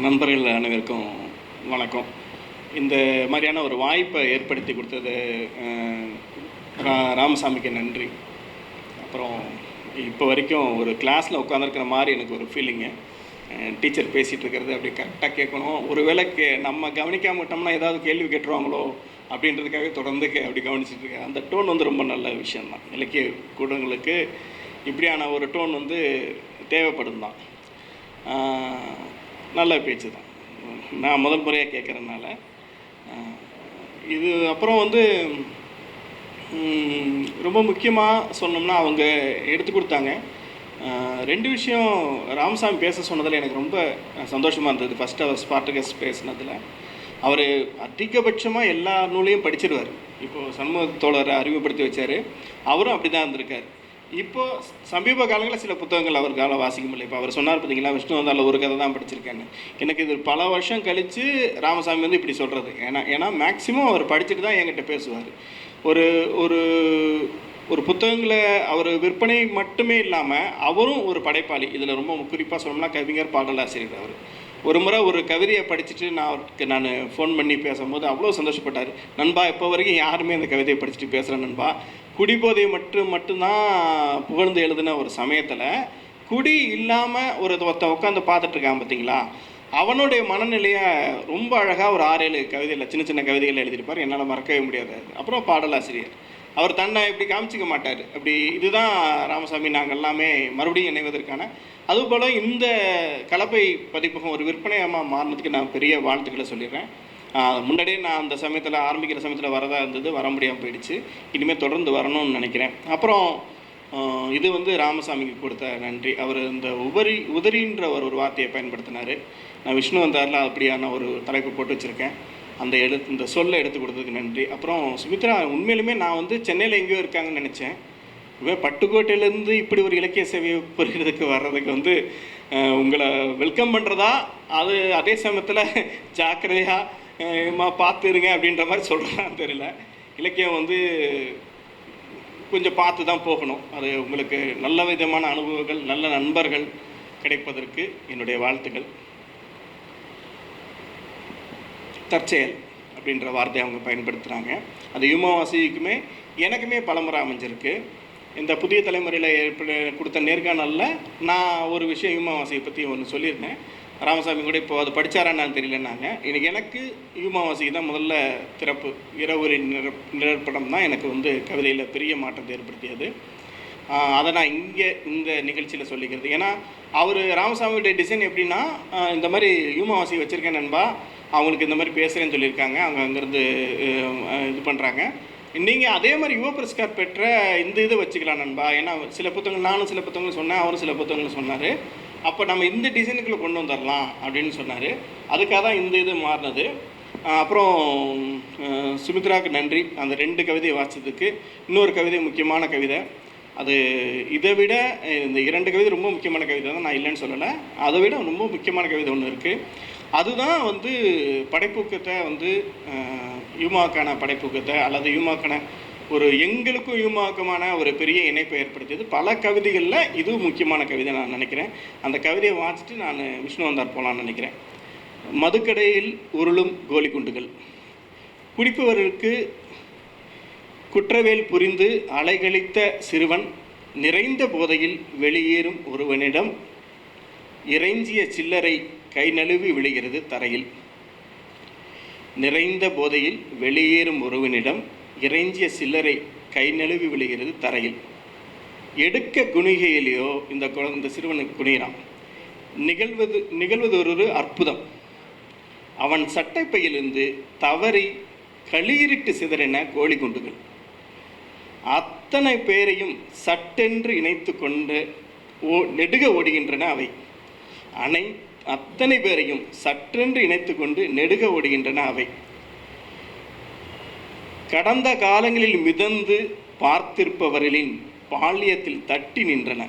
நண்பர்கள் அனைவருக்கும் வணக்கம். இந்த மாதிரியான ஒரு வாய்ப்பை ஏற்படுத்தி கொடுத்தது ராமசாமிக்கு நன்றி. அப்புறம் இப்போ வரைக்கும் ஒரு கிளாஸில் உட்காந்துருக்கிற மாதிரி எனக்கு ஒரு ஃபீலிங்கு. டீச்சர் பேசிகிட்டு இருக்கிறது அப்படி கரெக்டாக கேட்கணும். ஒரு வேளை நம்ம கவனிக்காம விட்டோம்னா ஏதாவது கேள்வி கேட்டுருவாங்களோ அப்படின்றதுக்காகவே தொடர்ந்து அப்படி கவனிச்சிட்ருக்கேன். அந்த டோன் வந்து ரொம்ப நல்ல விஷயந்தான். இலக்கிய கூடங்களுக்கு இப்படியான ஒரு டோன் வந்து தேவைப்படும் தான். நல்ல பேச்சு தான். நான் முதல் முறையாக கேட்குறதுனால இது. அப்புறம் வந்து ரொம்ப முக்கியமாக சொன்னோம்னா அவங்க எடுத்து கொடுத்தாங்க. 2 விஷயம் ராமசாமி பேச சொன்னதில் எனக்கு ரொம்ப சந்தோஷமாக இருந்தது. ஃபஸ்ட்டு அவர் ஸ்பார்டகஸ் பேசினதில் அவர் அதிகபட்சமாக எல்லா நூலையும் படிச்சிருவார். இப்போது சண்முக தோழரை அறிமுகப்படுத்தி வச்சார். அவரும் அப்படி தான் இருந்திருக்கார். இப்போது சமீப காலங்களில் சில புத்தகங்கள் அவர்களால் வாசிக்க முடியல. இப்போ அவர் சொன்னார் பார்த்தீங்களா, விஷ்ணு வந்தால் ஒரு கதை தான் படிச்சிருக்கேன்னு. எனக்கு இது பல வருஷம் கழித்து ராமசாமி வந்து இப்படி சொல்கிறது. ஏன்னா மேக்சிமம் அவர் படிச்சுட்டு தான் என்கிட்ட பேசுவார். ஒரு ஒரு ஒரு புத்தகங்களை அவர் விற்பனை மட்டுமே இல்லாமல் அவரும் ஒரு படைப்பாளி. இதில் ரொம்ப குறிப்பாக சொல்லணும்னா கவிஞர், பாடலாசிரியர். அவர் ஒரு முறை ஒரு கவிதையை படிச்சுட்டு அவருக்கு நான் ஃபோன் பண்ணி பேசும்போது அவ்வளோ சந்தோஷப்பட்டார். நண்பா, இப்போ வரைக்கும் யாருமே அந்த கவிதையை படிச்சுட்டு பேசுகிறேன் நண்பா. குடிபோதையை மட்டும்தான் புகழ்ந்து எழுதின ஒரு சமயத்தில் குடி இல்லாமல் ஒருத்தன் உட்காந்து பார்த்துட்ருக்கான் பார்த்தீங்களா, அவனுடைய மனநிலையை ரொம்ப அழகாக ஒரு 6-7 கவிதையில் சின்ன சின்ன கவிதைகள் எழுதியிருப்பார். என்னால் மறக்கவே முடியாது. அப்புறம் பாடலாசிரியர். அவர் தன்னை இப்படி காமிச்சிக்க மாட்டார். அப்படி இதுதான் ராமசாமி நாங்கள் எல்லாமே மறுபடியும் இணைவதற்கான. அதுபோல் இந்த கலப்பை பதிப்பகம் ஒரு விற்பனையமாக மாறினதுக்கு நான் பெரிய வாழ்த்துக்களை சொல்லிடுறேன். முன்னாடியே நான் அந்த சமயத்தில் ஆரம்பிக்கிற சமயத்தில் வரதாக இருந்தது, வர முடியாமல் போயிடுச்சு. இனிமேல் தொடர்ந்து வரணும்னு நினைக்கிறேன். அப்புறம் இது வந்து ராமசாமிக்கு கொடுத்த நன்றி. அவர் இந்த உதறின்ற ஒரு வார்த்தையை பயன்படுத்தினார். நான் விஷ்ணு வந்தாரில் அப்படியான ஒரு தலைப்பு போட்டு வச்சுருக்கேன். இந்த சொல்லை எடுத்து கொடுத்ததுக்கு நன்றி. அப்புறம் சுமித்ரா, உண்மையிலுமே நான் வந்து சென்னையில் எங்கேயோ இருக்காங்கன்னு நினச்சேன். இப்போ பட்டுக்கோட்டையிலேருந்து இப்படி ஒரு இலக்கிய சேவையை புரிகிறதுக்கு வர்றதுக்கு வந்து உங்களை வெல்கம் பண்ணுறதா, அதே சமயத்தில் ஜாக்கிரதையாக பார்த்துருங்க அப்படின்ற மாதிரி சொல்கிறான்னு தெரியல. இலக்கியம் வந்து கொஞ்சம் பார்த்து தான் போகணும். அது உங்களுக்கு நல்ல விதமான அனுபவங்கள், நல்ல நண்பர்கள் கிடைப்பதற்கு என்னுடைய வாழ்த்துக்கள். தற்செயல் அப்படின்ற வார்த்தையை அவங்க பயன்படுத்துகிறாங்க. அது யுமாவாசிக்குமே எனக்குமே பலமுறை அமைஞ்சிருக்கு. இந்த புதிய தலைமுறையில் கொடுத்த நேர்காணலில் நான் ஒரு விஷயம் யுமாவாசியை பற்றி ஒன்று சொல்லியிருந்தேன். ராமசாமி கூட இப்போ அது படித்தாரான்னு தெரியலன்னாங்க. எனக்கு யுமாவாசிக்கு தான் முதல்ல திறப்பு. இரவுரின் நிழற்படம் தான் எனக்கு வந்து கவிதையில் பெரிய மாற்றத்தை ஏற்படுத்தியது. அதை நான் இங்கே இந்த நிகழ்ச்சியில் சொல்லிக்கிறது. ஏன்னா அவர் ராமசாமியுடைய டிசைன் எப்படின்னா, இந்த மாதிரி யுமாவாசி வச்சுருக்கேன் நண்பா, அவங்களுக்கு இந்த மாதிரி பேசுகிறேன்னு சொல்லியிருக்காங்க. அவங்க அங்கேருந்து இது பண்ணுறாங்க. நீங்கள் அதே மாதிரி யுவ புரஸ்கார் பெற்ற இந்த இதை வச்சுக்கலாம் நண்பா. ஏன்னா சில புத்தகங்கள் நானும் சில புத்தகங்கள் சொன்னேன், அவரும் சில புத்தகங்கள் சொன்னார். அப்போ நம்ம இந்த டிசைனுக்குள்ளே கொண்டு வந்துடலாம் அப்படின்னு சொன்னார். அதுக்காக தான் இந்த இது மாறினது. அப்புறம் சுமித்ராவுக்கு நன்றி. அந்த 2 கவிதையை வாசித்ததுக்கு. இன்னொரு கவிதை முக்கியமான கவிதை. அது இதை விட இந்த 2 கவிதை ரொம்ப முக்கியமான கவிதை தான், நான் இல்லைன்னு சொல்லலை. அதை விட ரொம்ப முக்கியமான கவிதை ஒன்று இருக்குது. அதுதான் வந்து படைப்பூக்கத்தை வந்து யூமாக்கான படைப்பூக்கத்தை அல்லது யூமாக்கான ஒரு எங்களுக்கும் யூமாக்குமான ஒரு பெரிய இணைப்பை ஏற்படுத்தியது. பல கவிதைகளில் இது முக்கியமான கவிதை நான் நினைக்கிறேன். அந்த கவிதையை வாசிச்சுட்டு நான் விஷ்ணு வந்தார் போகலான்னு நினைக்கிறேன். மதுக்கடையில் உருளும் கோலி குண்டுகள். குடிப்பவர்களுக்கு குற்றவேல் புரிந்து அலைகழித்த சிறுவன் நிறைந்த போதையில் வெளியேறும் ஒருவனிடம் இறைஞ்சிய சில்லறை கை நழுவி விழுகிறது தரையில். நிறைந்த போதையில் வெளியேறும் ஒருவனிடம் இறைஞ்சிய சில்லறை கை நழுவி விழுகிறது தரையில். எடுக்க குணிகையிலேயோ இந்த சிறுவனுக்கு குனிகிறான். நிகழ்வது ஒரு அற்புதம். அவன் சட்டைப்பையிலிருந்து தவறி களியிரிட்டு சிதறின கோழி குண்டுகள். அத்தனை பேரையும் சட்டென்று இணைத்து கொண்டு நெடுக ஓடுகின்றன அவை. அத்தனை பேரையும் சற்றென்று இணைத்து கொண்டு நெடுக ஓடுகின்றன அவை. கடந்த காலங்களில் மிதந்து பார்த்திருப்பவர்களின் பாலியத்தில் தட்டி நின்றன.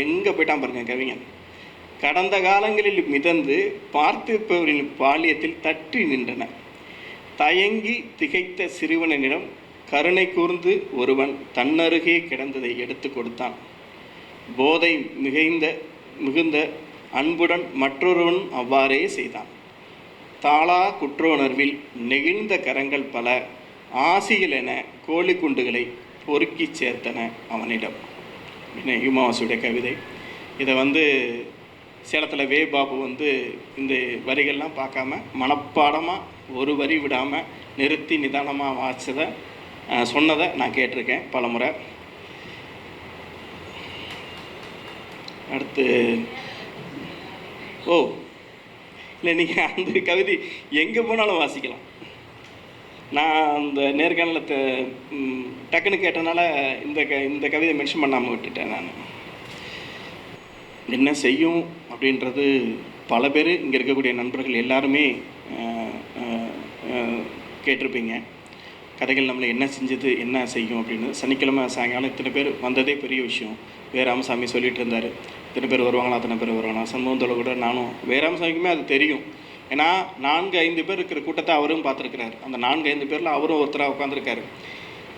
எங்கே போயிட்டான் பாருங்க கவிஞன். கடந்த காலங்களில் மிதந்து பார்த்திருப்பவர்களின் பாலியத்தில் தட்டி நின்றன. தயங்கி திகைத்த சிறுவனிடம் கருணை கூர்ந்து ஒருவன் தன்னருகே கிடந்ததை எடுத்து கொடுத்தான். போதை மிகுந்த அன்புடன் மற்றொருவன் அவ்வாறே செய்தான். தாளா குற்றோணர்வில் நெகிழ்ந்த கரங்கள் பல ஆசிகள் என கோழிக்குண்டுகளை பொறுக்கி சேர்த்தன அவனிடம். ஹியூமாவாசியுடைய கவிதை. இதை சேலத்தில் வே பாபு இந்த வரிகள்லாம் பார்க்காம மனப்பாடமாக ஒரு வரி விடாமல் நிறுத்தி நிதானமாக வாசித்ததை சொன்னதை நான் கேட்டிருக்கேன் பல முறை. அடுத்து இல்லை, நீங்கள் அந்த கவிதை எங்கே போனாலும் வாசிக்கலாம். நான் அந்த நேர்காணலில் டக்குன்னு கேட்டனால இந்த கவிதை மென்ஷன் பண்ணாமல் விட்டுட்டேன். நான் என்ன செய்யும் அப்படின்றது பல பேர் இங்கே இருக்கக்கூடிய நண்பர்கள் எல்லாருமே கேட்டிருப்பீங்க. கதைகள் நம்மளை என்ன செஞ்சது, என்ன செய்யும் அப்படின்னு. சனிக்கிழமை சாயங்காலம் இத்தனை பேர் வந்ததே பெரிய விஷயம். ராமசாமி சொல்லிகிட்டு இருந்தார், இத்தனை பேர் வருவாங்களா, அத்தனை பேர் வருவாங்களா. சண்முகத்தோட கூட நானும் ராமசாமிக்குமே அது தெரியும். ஏன்னா 4-5 பேர் இருக்கிற கூட்டத்தை அவரும் பார்த்துருக்கிறார். அந்த 4-5 பேரில் அவரும் ஒருத்தராக உட்காந்துருக்காரு.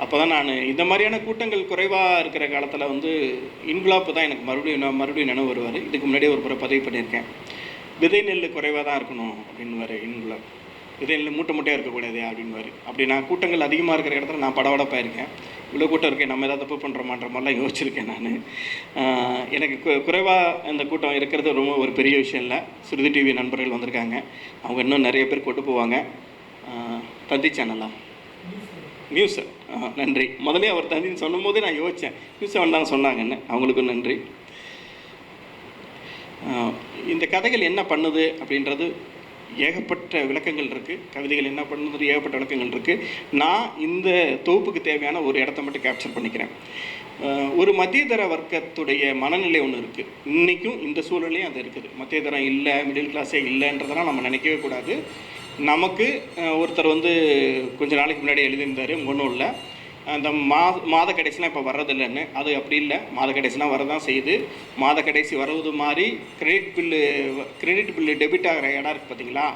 அப்போ தான் நான் இந்த மாதிரியான கூட்டங்கள் குறைவாக இருக்கிற காலத்தில் இன்குலாப்பு தான் எனக்கு மறுபடியும் நினைவு வருவார். இதுக்கு முன்னாடியே ஒரு பதிவு பண்ணியிருக்கேன். விதை நெல் குறைவாக தான் இருக்கணும் அப்படின்னுவார் இன்குலாப். விதை நெல் மூட்டையாக இருக்கக்கூடாது அப்படின்வார். அப்படி நான் கூட்டங்கள் அதிகமாக இருக்கிற இடத்துல நான் படவடப்பாக இருக்கேன். இவ்வளோ கூட்டம் இருக்கேன், நம்ம ஏதாவது தப்பு பண்ணுறோமான்ற மாதிரிலாம் யோசிச்சிருக்கேன் நான். எனக்கு குறைவாக இந்த கூட்டம் இருக்கிறது ரொம்ப ஒரு பெரிய விஷயம் இல்லை. சுருதி டிவி நண்பர்கள் வந்திருக்காங்க, அவங்க இன்னும் நிறைய பேர் கொண்டு போவாங்க. தந்தி சேனலா நியூஸ், நன்றி. முதலே அவர் தந்தின்னு சொல்லும் போதே நான் யோசித்தேன், நியூஸ் 7 தான் சொன்னாங்கன்னு. அவங்களுக்கும் நன்றி. இந்த கதைகள் என்ன பண்ணுது அப்படின்றது ஏகப்பட்ட விளக்கங்கள் இருக்குது. கவிதைகள் என்ன பண்ணுறது ஏகப்பட்ட விளக்கங்கள் இருக்குது. நான் இந்த தொகுப்புக்கு தேவையான ஒரு இடத்த மட்டும் கேப்சர் பண்ணிக்கிறேன். ஒரு மத்தியதர வர்க்கத்துடைய மனநிலை ஒன்று இருக்குது. இன்றைக்கும் இந்த சூழலையும் அது இருக்குது. மத்தியதரம் இல்லை, மிடில் கிளாஸே இல்லைன்றதெல்லாம் நம்ம நினைக்கவே கூடாது. நமக்கு ஒருத்தர் கொஞ்ச நாளைக்கு முன்னாடி எழுதியிருந்தார் முகநூலில், அந்த மாத கடைசிலாம் இப்போ வர்றதில்லைன்னு. அது அப்படி இல்லை, மாத கடைசிலாம் வரதான் செய்யுது. மாத கடைசி வருவது மாதிரி கிரெடிட் பில்லு டெபிட் ஆகிற இடம் இருக்குது பார்த்தீங்களா,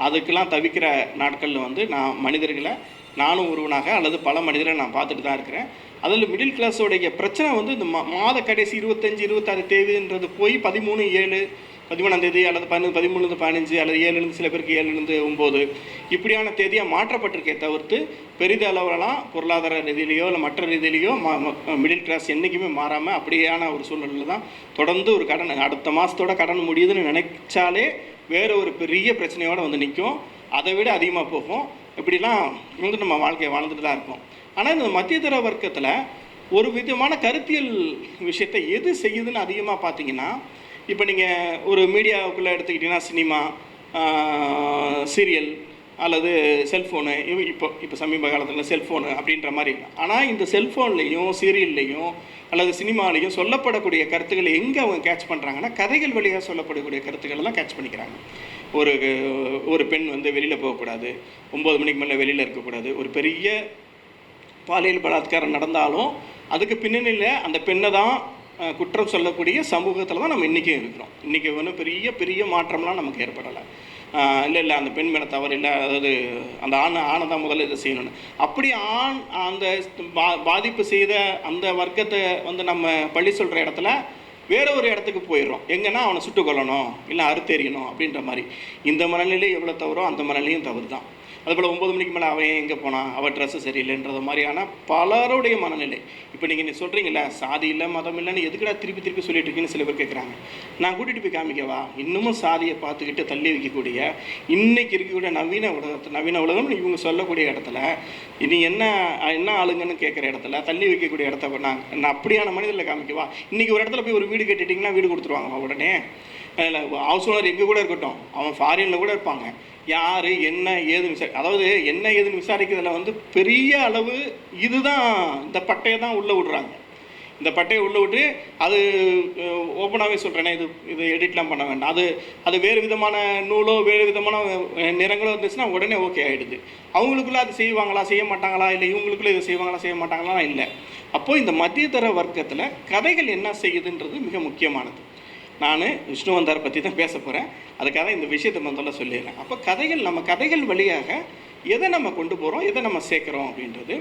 அதுக்கெல்லாம் தவிக்கிற நாட்களில் நான் நானும் ஒருவனாக அல்லது பல மனிதரை நான் பார்த்துட்டு தான் இருக்கிறேன். அதில் மிடில் கிளாஸோடைய பிரச்சனை இந்த மாத கடைசி 25-26 தேதின்றது போய் 13-7 தேதி அல்லது 13-15 அல்லது 7 சில பேருக்கு 7-9 இப்படியான தேதியாக மாற்றப்பட்டிருக்கே தவிர்த்து பெரிதளவுலாம் பொருளாதார ரீதியிலையோ இல்லை மற்ற ரீதியிலையோ மிடில் கிளாஸ் என்றைக்குமே மாறாமல் அப்படியான ஒரு சூழ்நிலையில் தான் தொடர்ந்து ஒரு கடன் அடுத்த மாதத்தோட கடன் முடியுதுன்னு நினைச்சாலே வேறு ஒரு பெரிய பிரச்சனையோடு நிற்கும். அதை விட அதிகமாக போகும். இப்படிலாம் நம்ம வாழ்க்கையை வாழ்ந்துட்டு தான் இருக்கோம். ஆனால் இந்த மத்தியதர வர்க்கத்தில் ஒரு விதமான கருத்தியல் விஷயத்தை எது செய்யுதுன்னு அதிகமாக பார்த்தீங்கன்னா, இப்போ நீங்கள் ஒரு மீடியாவுக்குள்ளே எடுத்துக்கிட்டிங்கன்னா சினிமா, சீரியல் அல்லது செல்ஃபோனு, இப்போ சமீப காலத்தில் செல்ஃபோனு அப்படின்ற மாதிரி. ஆனால் இந்த செல்ஃபோன்லேயும் சீரியல்லையும் அல்லது சினிமாலேயும் சொல்லப்படக்கூடிய கருத்துக்களை எங்கே அவங்க கேட்ச் பண்ணுறாங்கன்னா, கதைகள் வழியாக சொல்லப்படக்கூடிய கருத்துக்களெல்லாம் கேட்ச் பண்ணிக்கிறாங்க. ஒரு பெண் வெளியில் போகக்கூடாது, 9 மணிக்கு மேலே வெளியில் இருக்கக்கூடாது, ஒரு பெரிய பாலியல் பலாத்காரம் நடந்தாலும் அதுக்கு பின்னணியில் அந்த பெண்ணை தான் குற்றம் சொல்லக்கூடிய சமூகத்தில் தான் நம்ம இன்றைக்கும் இருக்கிறோம். இன்றைக்கி பெரிய பெரிய மாற்றம்லாம் நமக்கு ஏற்படலை. இல்லை அந்த பெண் மேலே தவறு இல்லை, அதாவது அந்த ஆணை தான் முதல்ல இதை செய்யணும்னு. அப்படி அந்த பாதிப்பு செய்த அந்த வர்க்கத்தை நம்ம பள்ளி சொல்கிற இடத்துல வேற ஒரு இடத்துக்கு போயிடுறோம். எங்கன்னா அவனை சுட்டு கொல்லணும், இல்லை அறுத்தெறியணும் அப்படின்ற மாதிரி. இந்த மனநிலை எவ்வளோ தவறோ அந்த மனநிலையும் தவறு தான். அதுபோல் 9 மணிக்கு மேலே அவன் எங்கே போனான், அவன் ட்ரெஸ்ஸு சரியில்லைன்றது மாதிரியான பலருடைய மனநிலை. இப்போ நீங்கள் சொல்கிறீங்களே சாதி இல்லை மதம் இல்லைன்னு எதுக்குடா திருப்பி சொல்லிட்டு இருக்கீங்கன்னு சில பேர் கேட்குறாங்க. நான் கூட்டிகிட்டு போய் காமிக்கவா? இன்னமும் சாதியை பார்த்துக்கிட்டு தள்ளி வைக்கக்கூடிய இன்றைக்கி இருக்கக்கூடிய நவீன உலகம் இவங்க சொல்லக்கூடிய இடத்துல இனி என்ன ஆளுங்கன்னு கேட்குற இடத்துல தள்ளி வைக்கக்கூடிய இடத்த நான் அப்படியான மனிதர்களை காமிக்கவா? இன்றைக்கி ஒரு இடத்துல போய் ஒரு வீடு கேட்டுட்டிங்கன்னா வீடு கொடுத்துருவாங்க உடனே. இல்லை ஹவுஸ் ஓனர் எங்கே கூட இருக்கட்டும், அவன் ஃபாரினில் கூட இருப்பாங்க. யார் என்ன ஏதுன்னு அதாவது என்ன ஏதுன்னு விசாரிக்கிறதுல பெரிய அளவு இதுதான். இந்த பட்டையை தான் உள்ளே விடுறாங்க. இந்த பட்டையை உள்ளே விட்டு அது ஓப்பனாகவே சொல்கிறேனே, இது எடிட்லாம் பண்ண வேண்டாம். அது வேறு விதமான நூலோ வேறு விதமான நிறங்களோ இருந்துச்சுன்னா உடனே ஓகே ஆகிடுது. அவங்களுக்குள்ளே அது செய்வாங்களா செய்ய மாட்டாங்களா, இல்லை இவங்களுக்குள்ளே இதை செய்வாங்களா செய்ய மாட்டாங்களா இல்லை. அப்போது இந்த மத்தியதர வர்க்கத்தில் கதைகள் என்ன செய்யுதுன்றது மிக முக்கியமானது. நான் விஷ்ணுவந்தார் பற்றி தான் பேச போகிறேன். அதுக்காக இந்த விஷயத்தை முதல்ல சொல்லிடுறேன். அப்போ நம்ம கதைகள் வழியாக எதை நம்ம கொண்டு போகிறோம், எதை நம்ம சேர்க்குறோம் அப்படின்றது.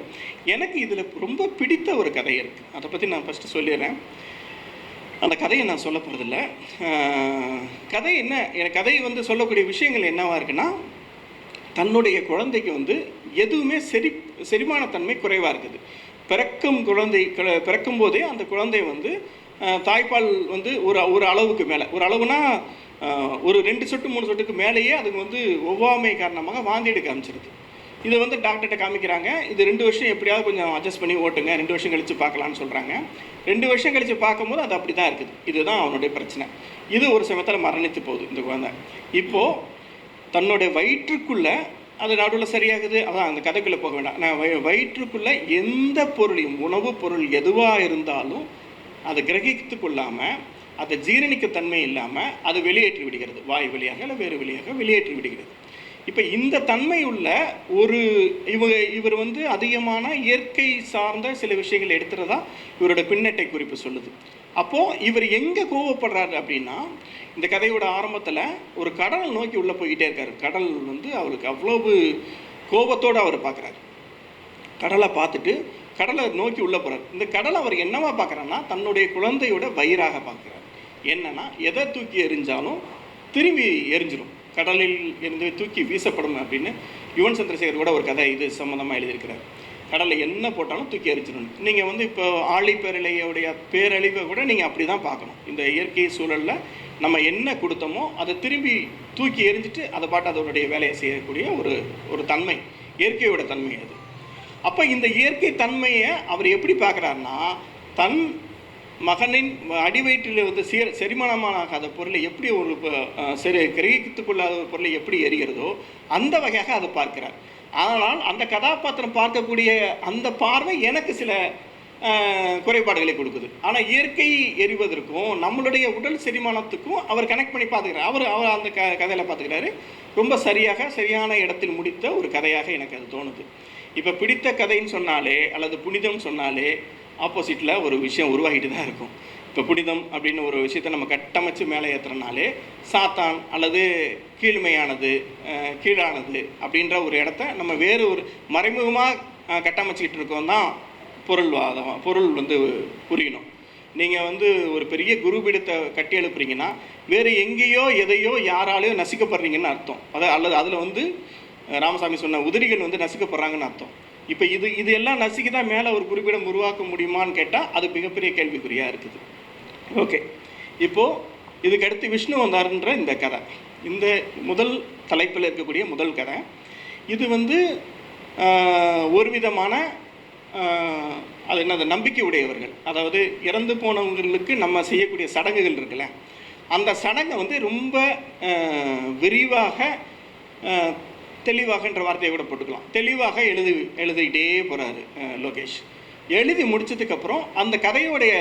எனக்கு இதில் ரொம்ப பிடித்த ஒரு கதை இருக்குது. அதை பற்றி நான் ஃபஸ்ட்டு சொல்லிடுறேன். அந்த கதையை நான் சொல்ல போகிறதில்ல. கதை என்ன, எனக்கு கதை வந்து சொல்லக்கூடிய விஷயங்கள் என்னவாக இருக்குன்னா, தன்னுடைய குழந்தைக்கு வந்து எதுவுமே செரிமானத்தன்மை குறைவாக இருக்குது. பிறக்கும் போதே அந்த குழந்தை வந்து தாய்ப்பால் வந்து ஒரு அளவுக்கு மேலே, ஒரு அளவுனா ஒரு 2 சொட்டு 3 சொட்டுக்கு மேலேயே அதுக்கு வந்து ஒவ்வாமை காரணமாக வாந்தி எடுக்க ஆரம்பிச்சிருது. இதை வந்து டாக்டர்கிட்ட காமிக்கிறாங்க. இது 2 வருஷம் எப்படியாவது கொஞ்சம் அட்ஜஸ்ட் பண்ணி ஓட்டுங்க, 2 வருஷம் கழித்து பார்க்கலான்னு சொல்கிறாங்க. 2 வருஷம் கழித்து பார்க்கும்போது அது அப்படி தான் இருக்குது. இதுதான் அவனுடைய பிரச்சனை. இது ஒரு சமயத்தில் மரணித்து போகுது இந்த குழந்தை. இப்போது தன்னுடைய வயிற்றுக்குள்ளே அது நடுவில் சரியாகுது. அதான் அந்த கதைக்குள்ளே போக வேண்டாம். நான் வயிற்றுக்குள்ளே எந்த பொருளையும், உணவுப் பொருள் எதுவாக இருந்தாலும் அதை கிரகித்து கொள்ளாமல், அதை ஜீரணிக்க தன்மை இல்லாமல் அது வெளியேற்றி விடுகிறது. வாய் வழியாக இல்லை வேறு வழியாக வெளியேற்றி விடுகிறது. இப்போ இந்த தன்மை உள்ள இவர் வந்து அதிகமான இயற்கை சார்ந்த சில விஷயங்கள் எடுத்துகிறதா இவரோட பின்னட்டை குறிப்பு சொல்லுது. அப்போது இவர் எங்கே கோவப்படுறாரு அப்படின்னா, இந்த கதையோட ஆரம்பத்தில் ஒரு கடல் நோக்கி உள்ளே போய்கிட்டே இருக்கார். கடல் வந்து அவருக்கு அவ்வளவு கோபத்தோடு அவர் பார்க்குறாரு. கடலை பார்த்துட்டு கடலை நோக்கி உள்ளே போகிறார். இந்த கடலை அவர் என்னவா பார்க்குறாருன்னா, தன்னுடைய குழந்தையோட வயிறாக பார்க்குறார். என்னன்னா, எதை தூக்கி எறிஞ்சாலும் திரும்பி எரிஞ்சிடும், கடலில் இருந்து தூக்கி வீசப்படும் அப்படின்னு யுவன் சந்திரசேகர் கூட ஒரு கதை இது சம்மந்தமாக எழுதியிருக்கிறார். கடலில் என்ன போட்டாலும் தூக்கி எரிஞ்சிடணும். நீங்கள் வந்து இப்போ ஆழி பேரலையோடைய பேரழிவை கூட நீங்கள் அப்படி தான் பார்க்கணும். இந்த இயற்கை சூழலில் நம்ம என்ன கொடுத்தோமோ அதை திரும்பி தூக்கி எரிஞ்சிட்டு அதை பாட்டு அதனுடைய வேலையை செய்யக்கூடிய ஒரு தன்மை, இயற்கையோட தன்மை அது. அப்போ இந்த இயற்கை தன்மையை அவர் எப்படி பார்க்குறாருன்னா, தன் மகனின் அடிவயிற்றில் வந்து செரிமானமாகாத பொருளை எப்படி ஒரு கிரகித்துக் கொள்ளாத ஒரு பொருளை எப்படி எரிகிறதோ அந்த வகையாக அதை பார்க்கிறார். ஆனால் அந்த கதாபாத்திரம் பார்க்கக்கூடிய அந்த பார்வை எனக்கு சில குறைபாடுகளை கொடுக்குது. ஆனால் இயற்கை எரிவதற்கும் நம்மளுடைய உடல் செரிமானத்துக்கும் அவர் கனெக்ட் பண்ணி பார்த்துக்கிறார். அவர் அந்த கதையில் பார்த்துக்கிறாரு. ரொம்ப சரியான இடத்தில் முடித்த ஒரு கதையாக எனக்கு அது தோணுது. இப்போ பிடித்த கதைன்னு சொன்னாலே அல்லது புனிதம் சொன்னாலே ஆப்போசிட்டில் ஒரு விஷயம் உருவாகிட்டு தான் இருக்கும். இப்போ புனிதம் அப்படின்னு ஒரு விஷயத்தை நம்ம கட்டமைச்சு மேலே ஏற்றுறனாலே சாத்தான் அல்லது கீழ்மையானது, கீழானது அப்படின்ற ஒரு இடத்த நம்ம வேறு ஒரு மறைமுகமாக கட்டமைச்சிக்கிட்டு இருக்கோம் தான் பொருள் வந்து புரியணும். நீங்கள் வந்து ஒரு பெரிய குருபீடத்தை கட்டி எழுப்புறீங்கன்னா வேறு எங்கேயோ எதையோ யாராலையோ நசிக்கப்படுறீங்கன்னு அர்த்தம். அல்லது அதில் வந்து ராமசாமி சொன்ன உதிரிகள் வந்து நசிக்கப்படுறாங்கன்னு அர்த்தம். இப்போ இது எல்லாம் நசுக்கி தான் மேலே ஒரு குறிப்பிடம் உருவாக்க முடியுமான்னு கேட்டால் அது மிகப்பெரிய கேள்விக்குறியாக இருக்குது. ஓகே, இப்போது இதுக்கு அடுத்து விஷ்ணு வந்தாருன்ற இந்த கதை, இந்த முதல் தலைப்பில் இருக்கக்கூடிய முதல் கதை. இது வந்து ஒரு விதமான அது என்னது நம்பிக்கை உடையவர்கள், அதாவது இறந்து போனவங்களுக்கு நம்ம செய்யக்கூடிய சடங்குகள் இருக்குல்ல, அந்த சடங்கை வந்து ரொம்ப விரிவாக தெளிவாகன்ற வார்த்தையை கூட போட்டுக்கலாம், தெளிவாக எழுதிக்கிட்டே போகிறாரு லோகேஷ். எழுதி முடித்ததுக்கப்புறம் அந்த கதையோடைய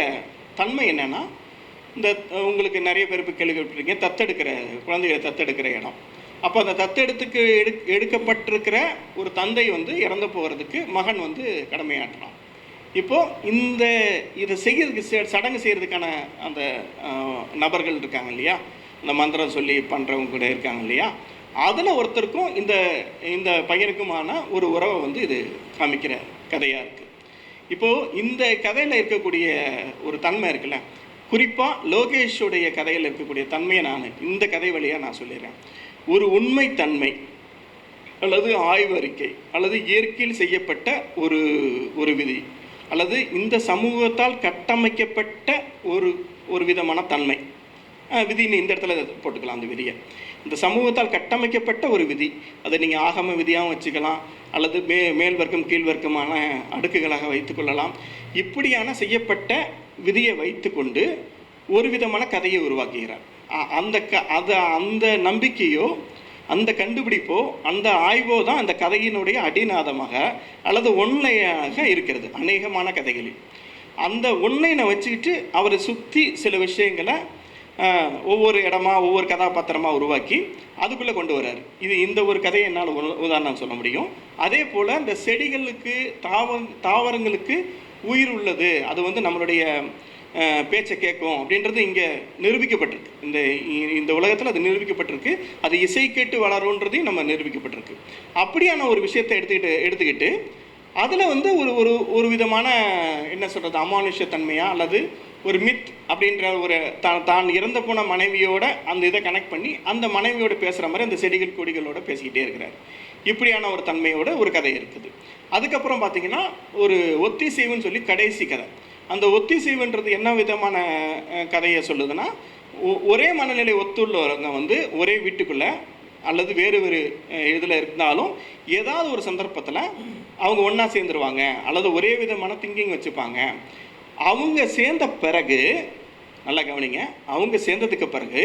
தன்மை என்னென்னா, இந்த உங்களுக்கு நிறைய பேருக்கு கேள்விப்பட்டிருக்கீங்க, குழந்தைகளை தத்தெடுக்கிற இடம். அப்போ அந்த தத்தெடுத்துக்கு எடுக்கப்பட்டிருக்கிற ஒரு தந்தை வந்து இறந்து போகிறதுக்கு மகன் வந்து கடமையாற்றலாம். இப்போது இதை செய்கிறதுக்கு சடங்கு செய்கிறதுக்கான அந்த நபர்கள் இருக்காங்க இல்லையா, இந்த மந்திரம் சொல்லி பண்ணுறவங்க கூட இருக்காங்க இல்லையா, அதில் ஒருத்தருக்கும் இந்த பையனுக்குமான ஒரு உறவை வந்து இது காமிக்கிற கதையாக இருக்குது. இப்போது இந்த கதையில் இருக்கக்கூடிய ஒரு தன்மை இருக்குல்ல, குறிப்பாக லோகேஷுடைய கதையில் இருக்கக்கூடிய தன்மையை நான் இந்த கதை வழியாக நான் சொல்லிடுறேன். ஒரு உண்மைத்தன்மை அல்லது ஆய்வறிக்கை அல்லது இயற்கையில் செய்யப்பட்ட ஒரு விதி அல்லது இந்த சமூகத்தால் கட்டமைக்கப்பட்ட ஒரு விதமான தன்மை, விதின்னு இந்த இடத்துல போட்டுக்கலாம். அந்த விதியை இந்த சமூகத்தால் கட்டமைக்கப்பட்ட ஒரு விதி, அதை நீங்கள் ஆகம விதியாகவும் வச்சுக்கலாம் அல்லது மேல் வர்க்கம் கீழ் வர்க்கமான அடுக்குகளாக வைத்துக்கொள்ளலாம். இப்படியான செய்யப்பட்ட விதியை வைத்து கொண்டு ஒரு விதமான கதையை உருவாக்குகிறார். அந்த நம்பிக்கையோ அந்த கண்டுபிடிப்போ அந்த ஆய்வோ தான் அந்த கதையினுடைய அடிநாதமாக அல்லது ஒன்லையாக இருக்கிறது அநேகமான கதைகளில். அந்த ஒன்லைனை வச்சுக்கிட்டு அவரை சுற்றி சில விஷயங்களை ஒவ்வொரு இடமா ஒவ்வொரு கதாபாத்திரமாக உருவாக்கி அதுக்குள்ளே கொண்டு வர்றாரு. இந்த ஒரு கதையை என்னால் உதாரணம் சொல்ல முடியும். அதே போல் இந்த செடிகளுக்கு தாவரங்களுக்கு உயிர் உள்ளது, அது வந்து நம்மளுடைய பேச்சை கேட்கும் அப்படின்றது இங்கே நிரூபிக்கப்பட்டிருக்கு. இந்த உலகத்தில் அது நிரூபிக்கப்பட்டிருக்கு. அது இசை கேட்டு வளருன்றதையும் நம்ம நிரூபிக்கப்பட்டிருக்கு. அப்படியான ஒரு விஷயத்தை எடுத்துக்கிட்டு அதில் வந்து ஒரு விதமான என்ன சொல்கிறது, அமானுஷ்யத்தன்மையாக அல்லது ஒரு மித் அப்படின்ற ஒரு தான் இறந்து போன மனைவியோட அந்த இதை கனெக்ட் பண்ணி அந்த மனைவியோட பேசுகிற மாதிரி அந்த செடிகள் கொடிகளோட பேசிக்கிட்டே இருக்கிறார். இப்படியான ஒரு தன்மையோட ஒரு கதை இருக்குது. அதுக்கப்புறம் பார்த்தீங்கன்னா ஒரு ஒத்திசைவுன்னு சொல்லி கடைசி கதை. அந்த ஒத்திசைவுன்றது என்ன விதமான கதையை சொல்லுதுன்னா, ஒரே மனநிலை ஒத்துள்ளவங்க வந்து ஒரே வீட்டுக்குள்ளே அல்லது வேறு வேறு இதில் இருந்தாலும் ஏதாவது ஒரு சந்தர்ப்பத்தில் அவங்க ஒன்றா சேர்ந்துருவாங்க அல்லது ஒரே விதமான திங்கிங் வச்சுப்பாங்க. அவங்க சேர்ந்த பிறகு நல்லா கவனிங்க, அவங்க சேர்ந்ததுக்கு பிறகு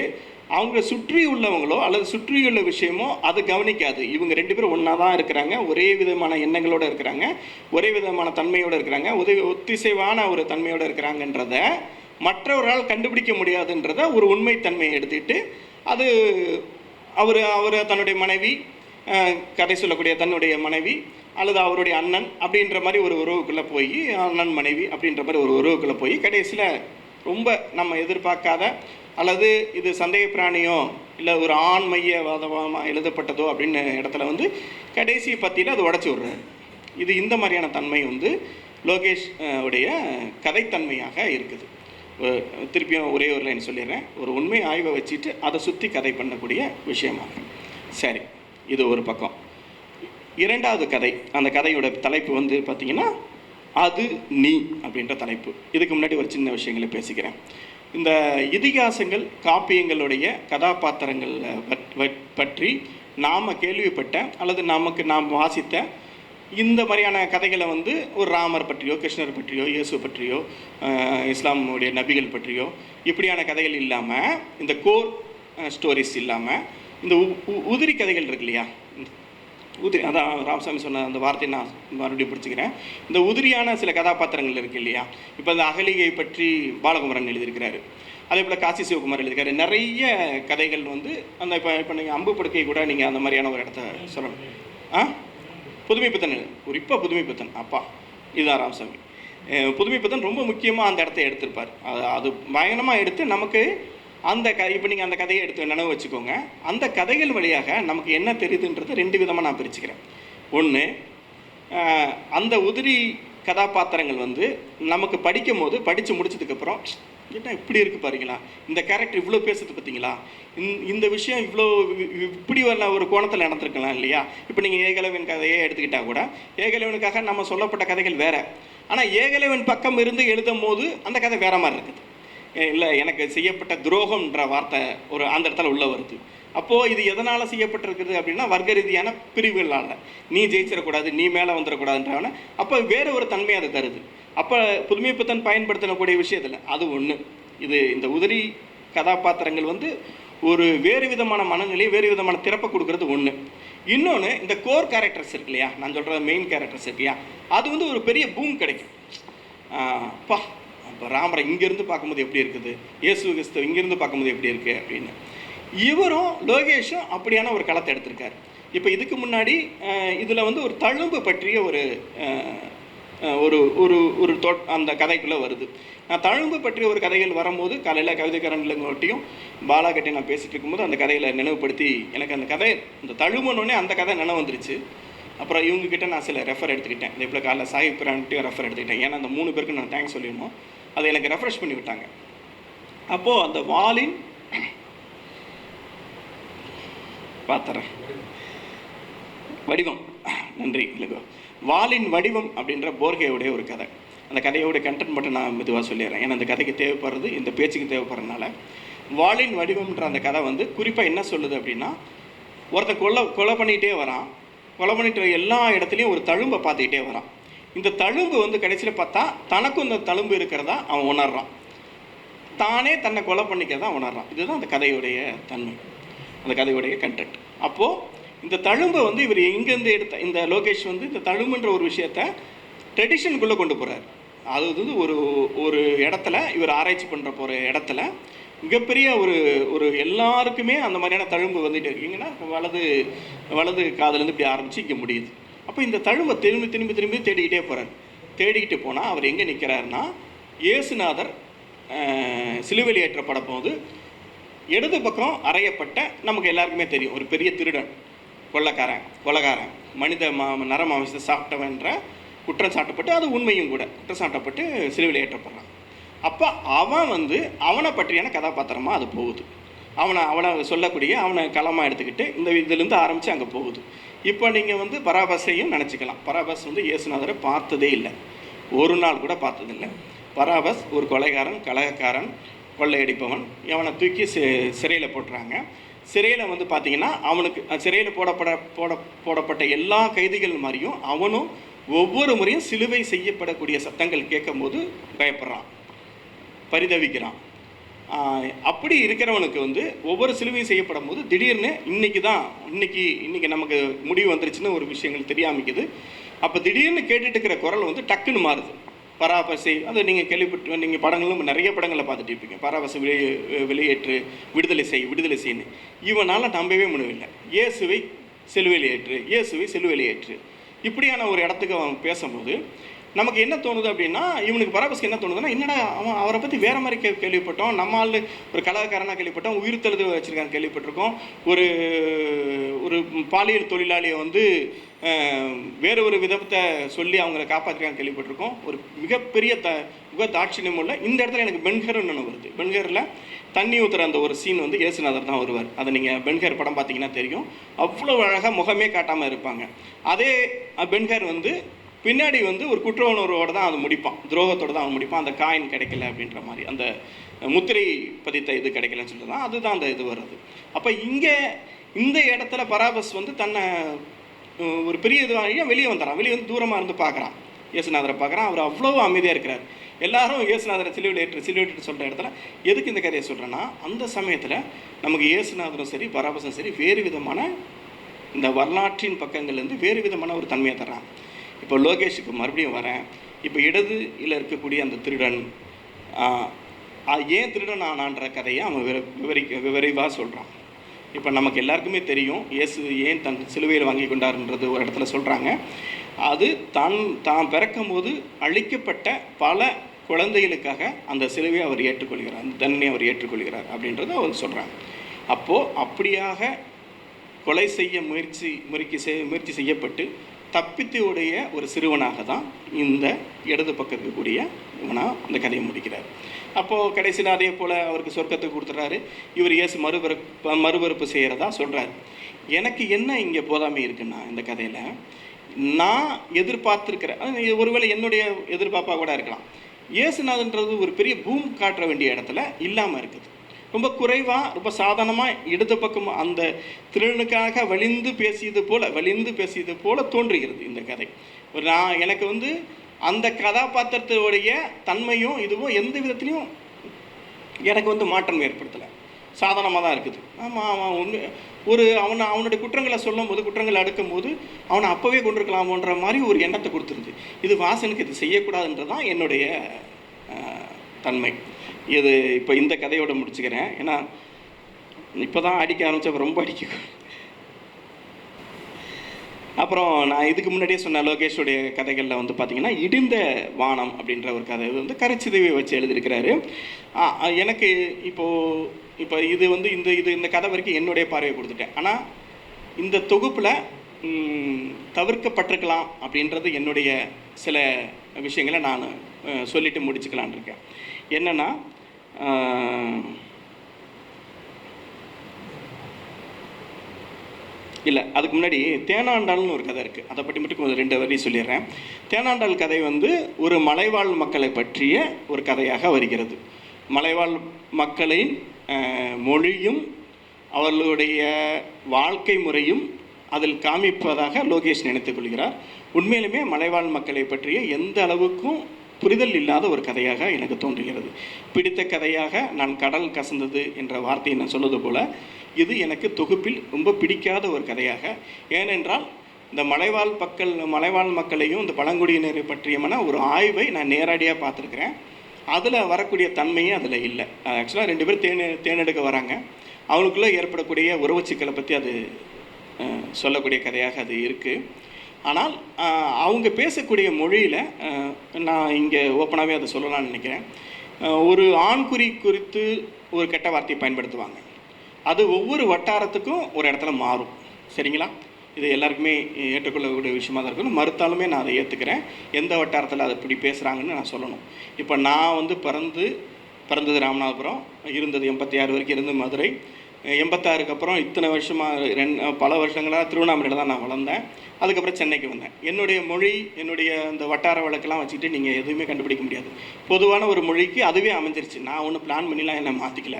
அவங்க சுற்றி உள்ளவங்களோ அல்லது சுற்றியுள்ள விஷயமோ அது கவனிக்காது. இவங்க 2 பேரும் ஒன்றா தான் இருக்கிறாங்க, ஒரே விதமான எண்ணங்களோடு இருக்கிறாங்க, ஒரே விதமான தன்மையோடு இருக்கிறாங்க, ஒத்திசைவான ஒரு தன்மையோடு இருக்கிறாங்கன்றத மற்றவரால் கண்டுபிடிக்க முடியாதுன்றத ஒரு உண்மைத்தன்மையை எடுத்துக்கிட்டு அது அவர் தன்னுடைய மனைவி, கதை சொல்லக்கூடிய தன்னுடைய மனைவி அல்லது அவருடைய அண்ணன் அப்படின்ற மாதிரி ஒரு உறவுக்குள்ளே போய், அண்ணன் மனைவி அப்படின்ற மாதிரி ஒரு உறவுக்குள்ளே போய் கடைசியில் ரொம்ப நம்ம எதிர்பார்க்காத அல்லது இது சந்தேக பிராணியோ இல்லை ஒரு ஆண் மையவாதமாக எழுதப்பட்டதோ அப்படின்னு இடத்துல வந்து கடைசி பத்தியில் அது உடச்சி விடுறாரு. இது இந்த மாதிரியான தன்மை வந்து லோகேஷ் உடைய கதைத்தன்மையாக இருக்குது. திருப்பியும் ஒரே ஒரு லைன் சொல்லிடுறேன். ஒரு உண்மை ஆய்வை வச்சுட்டு அதை சுற்றி கதை பண்ணக்கூடிய விஷயமாக. சரி, இது ஒரு பக்கம். இரண்டாவது கதை, அந்த கதையோட தலைப்பு வந்து பார்த்திங்கன்னா அது நீ அப்படின்ற தலைப்பு. இதுக்கு முன்னாடி ஒரு சின்ன விஷயங்களை பேசிக்கிறேன். இந்த இதிகாசங்கள் காப்பியங்களுடைய கதாபாத்திரங்கள் பற்றி நாம் கேள்விப்பட்ட அல்லது நாம் வாசித்த இந்த மாதிரியான கதைகளை வந்து ஒரு ராமர் பற்றியோ கிருஷ்ணர் பற்றியோ இயேசு பற்றியோ இஸ்லாமுடைய நபிகள் பற்றியோ இப்படியான கதைகள் இல்லாமல், இந்த கோர் ஸ்டோரிஸ் இல்லாமல் இந்த உதிரி கதைகள் இருக்கு இல்லையா, உதிரி, அதான் ராமசாமி சொன்ன அந்த வார்த்தையை நான் மறுபடியும் பிடிச்சிக்கிறேன். இந்த உதிரியான சில கதாபாத்திரங்கள் இருக்குது இல்லையா. இப்போ இந்த அகலிகை பற்றி பாலகுமரன் எழுதியிருக்கிறாரு, அதே போல் காசி சிவகுமார் எழுதியிருக்காரு. நிறைய கதைகள் வந்து அந்த இப்போ நீங்கள் அம்பு படுக்கை கூட நீங்கள் அந்த மாதிரியான ஒரு இடத்த சொல்லணும். புதுமைப்பித்தன், குறிப்பாக புதுமைப்பித்தன் அப்பா இதுதான் ராமசாமி. புதுமைப்பித்தன் ரொம்ப முக்கியமாக அந்த இடத்த எடுத்திருப்பார். அது பயங்கரமாக எடுத்து நமக்கு அந்த இப்போ நீங்கள் அந்த கதையை எடுத்து நினைவு வச்சுக்கோங்க. அந்த கதைகள் வழியாக நமக்கு என்ன தெரியுதுன்றது 2 விதமாக நான் பிரிச்சுக்கிறேன். ஒன்று, அந்த உதிரி கதாபாத்திரங்கள் வந்து நமக்கு படிக்கும் போது படித்து முடிச்சதுக்கப்புறம் என்ன இப்படி இருக்குது பாருங்களா, இந்த கேரக்டர் இவ்வளோ பேசுறது பார்த்தீங்களா, இந்த விஷயம் இவ்வளோ இப்படி வரல ஒரு கோணத்தில் நடந்திருக்கலாம் இல்லையா. இப்போ நீங்கள் ஏகலைவன் கதையை எடுத்துக்கிட்டால் கூட ஏகலைவனுக்காக நம்ம சொல்லப்பட்ட கதைகள் வேறு, ஆனால் ஏகலைவன் பக்கம் இருந்து எழுதும் போது அந்த கதை வேற மாதிரி இருக்குது. இல்லை, எனக்கு செய்யப்பட்ட துரோகம்ன்ற வார்த்தை ஒரு அந்த இடத்துல உள்ள வருது. அப்போது இது எதனால் செய்யப்பட்டிருக்குது அப்படின்னா வர்க்க ரீதியான பிரிவுகளால் நீ ஜெயிச்சிடக்கூடாது, நீ மேலே வந்துடக்கூடாதுன்றவன அப்போ வேறு ஒரு தன்மை அதை தருது. அப்போ புதுமைப்பித்தன் பயன்படுத்தக்கூடிய விஷயத்தில் அது ஒன்று. இது இந்த உதிரி கதாபாத்திரங்கள் வந்து ஒரு வேறு விதமான மனநிலை, வேறு விதமான திறப்பை கொடுக்கறது ஒன்று. இன்னொன்று, இந்த கோர் கேரக்டர்ஸ் இருக்கு இல்லையா, நான் சொல்கிற மெயின் கேரக்டர்ஸ் இருக்கு இல்லையா, அது வந்து ஒரு பெரிய பூம் கிடைக்கும். அப்பா, இப்போ ராமரை இங்கேருந்து பார்க்கும்போது எப்படி இருக்குது, இயேசு கிறிஸ்து இங்கேருந்து பார்க்கும்போது எப்படி இருக்குது அப்படின்னு. இவரும் லோகேஷும் அப்படியான ஒரு களத்தை எடுத்திருக்காரு. இப்போ இதுக்கு முன்னாடி இதில் வந்து ஒரு தழும்பு பற்றிய ஒரு ஒரு ஒரு ஒரு அந்த கதைக்குள்ளே வருது. நான் தழும்பு பற்றிய ஒரு கதைகள் வரும்போது காலையில் கவிதைக்காரன்லங்கோட்டியும் பாலாகிட்டையும் நான் பேசிகிட்டு இருக்கும்போது அந்த கதையில் நினைவுபடுத்தி எனக்கு அந்த கதை இந்த தழும்புனோடனே அந்த கதை நினைவு வந்துருச்சு. அப்புறம் இவங்ககிட்ட நான் சில ரெஃபர் எடுத்துக்கிட்டேன். இதே போல் காலைல சாஹிப் பிரான்ட்டையும் ரெஃபர் எடுத்துக்கிட்டேன். ஏன்னா அந்த 3 பேருக்கு நான் தேங்க்ஸ் சொல்லிடணும். அதை எனக்கு ரெஃப்ரெஷ் பண்ணி விட்டாங்க. அப்போது அந்த வாலின் பார்த்துறேன் வடிவம், நன்றி இல்லைகோ, வாலின் வடிவம் அப்படின்ற போர்கேவுடைய ஒரு கதை. அந்த கதையோடைய கண்டென்ட் மட்டும் நான் மெதுவாக சொல்லிடுறேன். ஏன்னா அந்த கதைக்கு தேவைப்படுறது இந்த பேச்சுக்கு தேவைப்படுறதுனால. வாலின் வடிவம்ன்ற அந்த கதை வந்து குறிப்பாக என்ன சொல்லுது அப்படின்னா, ஒருத்தன் கொலை பண்ணிகிட்டே வரான். கொலை பண்ணிட்டு எல்லா இடத்துலையும் ஒரு தழும்பை பார்த்துக்கிட்டே வரான். இந்த தழும்பு வந்து கடைசியில் பார்த்தா தனக்கும் இந்த தழும்பு இருக்கிறதா அவன் உணர்றான். தானே தன்னை கொலை பண்ணிக்கிறதா உணர்றான். இதுதான் அந்த கதையுடைய தன்மை, அந்த கதையுடைய கண்டென்ட். அப்போது இந்த தழும்பை வந்து இவர் எங்கேருந்து எடுத்த இந்த லோகேஷ் வந்து இந்த தழும்புன்ற ஒரு விஷயத்த ட்ரெடிஷனுக்குள்ளே கொண்டு போகிறார். அது வந்து ஒரு இடத்துல இவர் ஆராய்ச்சி பண்ணுற போகிற இடத்துல மிகப்பெரிய ஒரு எல்லாருக்குமே அந்த மாதிரியான தழும்பு வந்துட்டு இருக்கீங்கன்னா வலது காதுலேருந்து இப்படி ஆரம்பித்து இங்கே முடியுது. அப்போ இந்த தழும்பை திரும்பி தேடிக்கிட்டே போகிறார். தேடிக்கிட்டு போனால் அவர் எங்கே நிற்கிறாருன்னா, இயேசுநாதர் சிலுவையில் ஏற்றப்பட போது இடது பக்கம் அறையப்பட்ட நமக்கு எல்லாருக்குமே தெரியும் ஒரு பெரிய திருடன், கொலைகாரன், மனித நரமாமிசத்தை சாப்பிட்டவன்ற குற்றம் சாட்டப்பட்டு, அது உண்மையும் கூட, குற்றம் சாட்டப்பட்டு சிலுவையில் ஏற்றப்படுறான். அப்போ அவன் வந்து அவனை பற்றியான கதாபாத்திரமாக அது போகுது. அவனை சொல்லக்கூடிய அவனை களமாக எடுத்துக்கிட்டு இந்த இதுலேருந்து ஆரம்பித்து அங்கே போகுது. இப்போ நீங்கள் வந்து பராபஸையும் நினச்சிக்கலாம். பராபஸ் வந்து இயேசுநாதரை பார்த்ததே இல்லை, ஒரு நாள் கூட பார்த்ததில்லை. பராபஸ் ஒரு கொலைகாரன், கலகக்காரன், கொள்ளையடிப்பவன். அவனை தூக்கி சிறையில் போட்டுறாங்க. சிறையில் வந்து பார்த்திங்கன்னா அவனுக்கு சிறையில் போடப்பட்ட எல்லா கைதிகள் மாதிரியும் அவனும் ஒவ்வொரு முறையும் சிலுவை செய்யப்படக்கூடிய சத்தங்கள் கேட்கும்போது பயப்படுறான், பரிதவிக்கிறான். அப்படி இருக்கிறவனுக்கு வந்து ஒவ்வொரு சிலுவையும் செய்யப்படும் போது திடீர்னு இன்னைக்கு நமக்கு முடிவு வந்துருச்சுன்னு ஒரு விஷயங்கள் தெரியாமிக்குது. அப்போ திடீர்னு கேட்டுட்டு இருக்கிற குரல் வந்து டக்குன்னு மாறுது. பராபஸை, அது நீங்கள் கேள்விப்பட்டு நீங்கள் படங்களும் நிறைய படங்களை பார்த்துட்டு இருப்பீங்க. பராபஸை வெளியேற்று, விடுதலை செய்யு. இவனால் நம்பவே முடியவில்லை. இயேசுவை சிலுவையில் ஏற்று, இயேசுவை சிலுவையில் ஏற்று, இப்படியான ஒரு இடத்துக்கு அவன் பேசும்போது நமக்கு என்ன தோணுது அப்படின்னா, இவனுக்கு பராபஸ்க்கு என்ன தோணுதுன்னா, என்னடா அவரை பற்றி வேறு மாதிரி கேள்விப்பட்டோம், நம்மால் ஒரு கலாக்காரனாக கேள்விப்பட்டோம், உயிர்த்தெழுது வச்சுருக்காங்க கேள்விப்பட்டிருக்கோம், ஒரு ஒரு பாலியல் தொழிலாளியை வந்து வேறு ஒரு விதத்தை சொல்லி அவங்கள காப்பாற்றிருக்காங்க கேள்விப்பட்டிருக்கோம். ஒரு மிகப்பெரிய தாட்சியம் உள்ள இந்த இடத்துல எனக்கு பென்ஹர்னு ஒன்று வருது. பென்ஹரில் தண்ணி ஊற்றுற அந்த ஒரு சீன் வந்து இயேசுநாதர் தான் வருவார். அதை நீங்கள் பென்ஹர் படம் பார்த்தீங்கன்னா தெரியும். அவ்வளோ அழகாக முகமே காட்டாமல் இருப்பாங்க. அதே பென்ஹர் வந்து பின்னாடி வந்து ஒரு குற்ற உணர்வோடு தான் அது முடிப்பான், துரோகத்தோடு தான் அவன் முடிப்பான். அந்த காயின் கிடைக்கல அப்படின்ற மாதிரி, அந்த முத்திரை பதித்த இது கிடைக்கலன்னு சொல்லிட்டு தான் அதுதான் அந்த இது வருது. அப்போ இங்கே இந்த இடத்துல பராபஸ் வந்து தன்னை ஒரு பெரிய இதுவாக வெளியே வந்துடுறான். வெளியே வந்து தூரமாக இருந்து பார்க்குறான், இயேசுநாதரை பார்க்குறான். அவர் அவ்வளோ அமைதியாக இருக்கிறார். எல்லாரும் இயேசுநாதரை சிலுவையில் சொல்கிற இடத்துல எதுக்கு இந்த கதையை சொல்கிறேன்னா, அந்த சமயத்தில் நமக்கு இயேசுநாதரும் சரி பராபஸும் சரி வேறு விதமான இந்த வரலாற்றின் பக்கங்கள்லேருந்து வேறு விதமான ஒரு தன்மையை தர்றான். இப்போ லோகேஷுக்கு மறுபடியும் வரேன். இப்போ இடதுல இருக்கக்கூடிய அந்த திருடன் ஏன் திருடன் ஆனான்ற கதையை அவன் விரைவாக சொல்கிறான். இப்போ நமக்கு எல்லாருக்குமே தெரியும் இயேசு ஏன் தன் சிலுவையில் வாங்கி கொண்டாருன்றது ஒரு இடத்துல சொல்கிறாங்க. அது தான் பிறக்கும் போது அழிக்கப்பட்ட பல குழந்தைகளுக்காக அந்த சிலுவையை அவர் ஏற்றுக்கொள்கிறார், அந்த தண்டனையை அவர் ஏற்றுக்கொள்கிறார் அப்படின்றத அவர் சொல்கிறாங்க. அப்போது அப்படியாக கொலை செய்ய முயற்சி செய்யப்பட்டு தப்பித்துடைய ஒரு சிறுவனாக தான் இந்த இடது பக்கம் இருக்கக்கூடிய இவனாக இந்த கதையை முடிக்கிறார். அப்போது கடைசியில் அதே போல் அவருக்கு சொர்க்கத்தை கொடுத்துட்றாரு. இவர் இயேசு மறுபரப்பு செய்கிறதா சொல்கிறார். எனக்கு என்ன இங்கே போதாமை இருக்குன்னா, இந்த கதையில் நான் எதிர்பார்த்துருக்கிறேன், ஒருவேளை என்னுடைய எதிர்பார்ப்பாக கூட இருக்கலாம், இயேசுநாதன்றது ஒரு பெரிய பூம் காட்ட வேண்டிய இடத்துல இல்லாமல் இருக்குது. ரொம்ப குறைவாக, ரொம்ப சாதாரணமாக இடது பக்கம் அந்த திருடனுக்காக வலிந்து பேசியது போல தோன்றுகிறது இந்த கதை. எனக்கு வந்து அந்த கதாபாத்திரத்துடைய தன்மையும் இதுவும் எந்த விதத்துலையும் எனக்கு வந்து மாற்றம் ஏற்படுத்தலை, சாதாரணமாக தான் இருக்குது. ஆமாம், அவனுடைய குற்றங்களை குற்றங்களை அடுக்கும்போது அவனை அப்போவே கொண்டிருக்கலாமோன்ற மாதிரி ஒரு எண்ணத்தை கொடுத்துருது. இது வாசனுக்கு இது செய்யக்கூடாதுன்றது தான் என்னுடைய தன்மை. இது இப்போ இந்த கதையோடு முடிச்சுக்கிறேன். ஏன்னா இப்போ தான் அடிக்க ஆரம்பித்தப்போ ரொம்ப அடிக்கும். அப்புறம் நான் இதுக்கு முன்னாடியே சொன்ன லோகேஷோடைய கதைகளில் வந்து பார்த்திங்கன்னா இடிந்த வானம் அப்படின்ற ஒரு கதை வந்து கரைச்சிதவி வச்சு எழுதியிருக்கிறாரு. எனக்கு இப்போ இது வந்து இந்த கதை வரைக்கும் என்னுடைய பார்வையை கொடுத்துட்டேன். ஆனால் இந்த தொகுப்பில் தவிர்க்கப்பட்டிருக்கலாம் அப்படின்றது என்னுடைய சில விஷயங்களை நான் சொல்லிவிட்டு முடிச்சுக்கலான் இருக்கேன். என்னென்னா, இல்லை அதுக்கு முன்னாடி தேனாண்டாள்னு ஒரு கதை இருக்குது, அதை பற்றி மட்டும் கொஞ்சம் 2 வரி சொல்லிடுறேன். தேனாண்டாள் கதை வந்து ஒரு மலைவாழ் மக்களை பற்றிய ஒரு கதையாக வருகிறது. மலைவாழ் மக்களின் மொழியும் அவர்களுடைய வாழ்க்கை முறையும் அதில் காமிப்பதாக லோகேஷ் நினைத்துக் கொள்கிறார். உண்மையிலுமே மலைவாழ் மக்களை பற்றிய எந்த அளவுக்கும் புரிதல் இல்லாத ஒரு கதையாக எனக்கு தோன்றுகிறது. பிடித்த கதையாக நான் கடல் கசந்தது என்ற வார்த்தையை நான் சொன்னது போல் இது எனக்கு தொகுப்பில் ரொம்ப பிடிக்காத ஒரு கதையாக, ஏனென்றால் இந்த மலைவாழ் மக்களையும் இந்த பழங்குடியினரை பற்றியமான ஒரு ஆய்வை நான் நேரடியாக பார்த்துருக்குறேன். அதில் வரக்கூடிய தன்மையே அதில் இல்லை. ஆக்சுவலாக 2 பேர் தேனெடுக்க வராங்க, அவங்களுக்குள்ளே ஏற்படக்கூடிய உறவு சிக்கலை பற்றி அது சொல்லக்கூடிய கதையாக அது இருக்குது. ஆனால் அவங்க பேசக்கூடிய மொழியில் நான் இங்கே ஓப்பனாகவே அதை சொல்லலாம்னு நினைக்கிறேன். ஒரு ஆண்குறி குறித்து ஒரு கெட்ட வார்த்தையை பயன்படுத்துவாங்க. அது ஒவ்வொரு வட்டாரத்துக்கும் ஒரு இடத்துல மாறும், சரிங்களா? இது எல்லாருக்குமே ஏற்றுக்கொள்ளக்கூடிய விஷயமா தான் இருக்கணும். மறுத்தாலுமே நான் அதை ஏற்றுக்கிறேன். எந்த வட்டாரத்தில் அதை இப்படி பேசுகிறாங்கன்னு நான் சொல்லணும். இப்போ நான் வந்து பிறந்தது ராமநாதபுரம், இருந்தது 86 வரைக்கும் இருந்து மதுரை, 86க்கு அப்புறம் இத்தனை வருஷமாக பல வருஷங்களாக திருவண்ணாமலையில் தான் நான் வளர்ந்தேன். அதுக்கப்புறம் சென்னைக்கு வந்தேன். என்னுடைய மொழி, என்னுடைய அந்த வட்டார வழக்கெல்லாம் வச்சுக்கிட்டு நீங்கள் எதுவுமே கண்டுபிடிக்க முடியாது. பொதுவான ஒரு மொழிக்கு அதுவே அமைஞ்சிருச்சு. நான் ஒன்றும் பிளான் பண்ணிலாம் என்னை மாற்றிக்கல,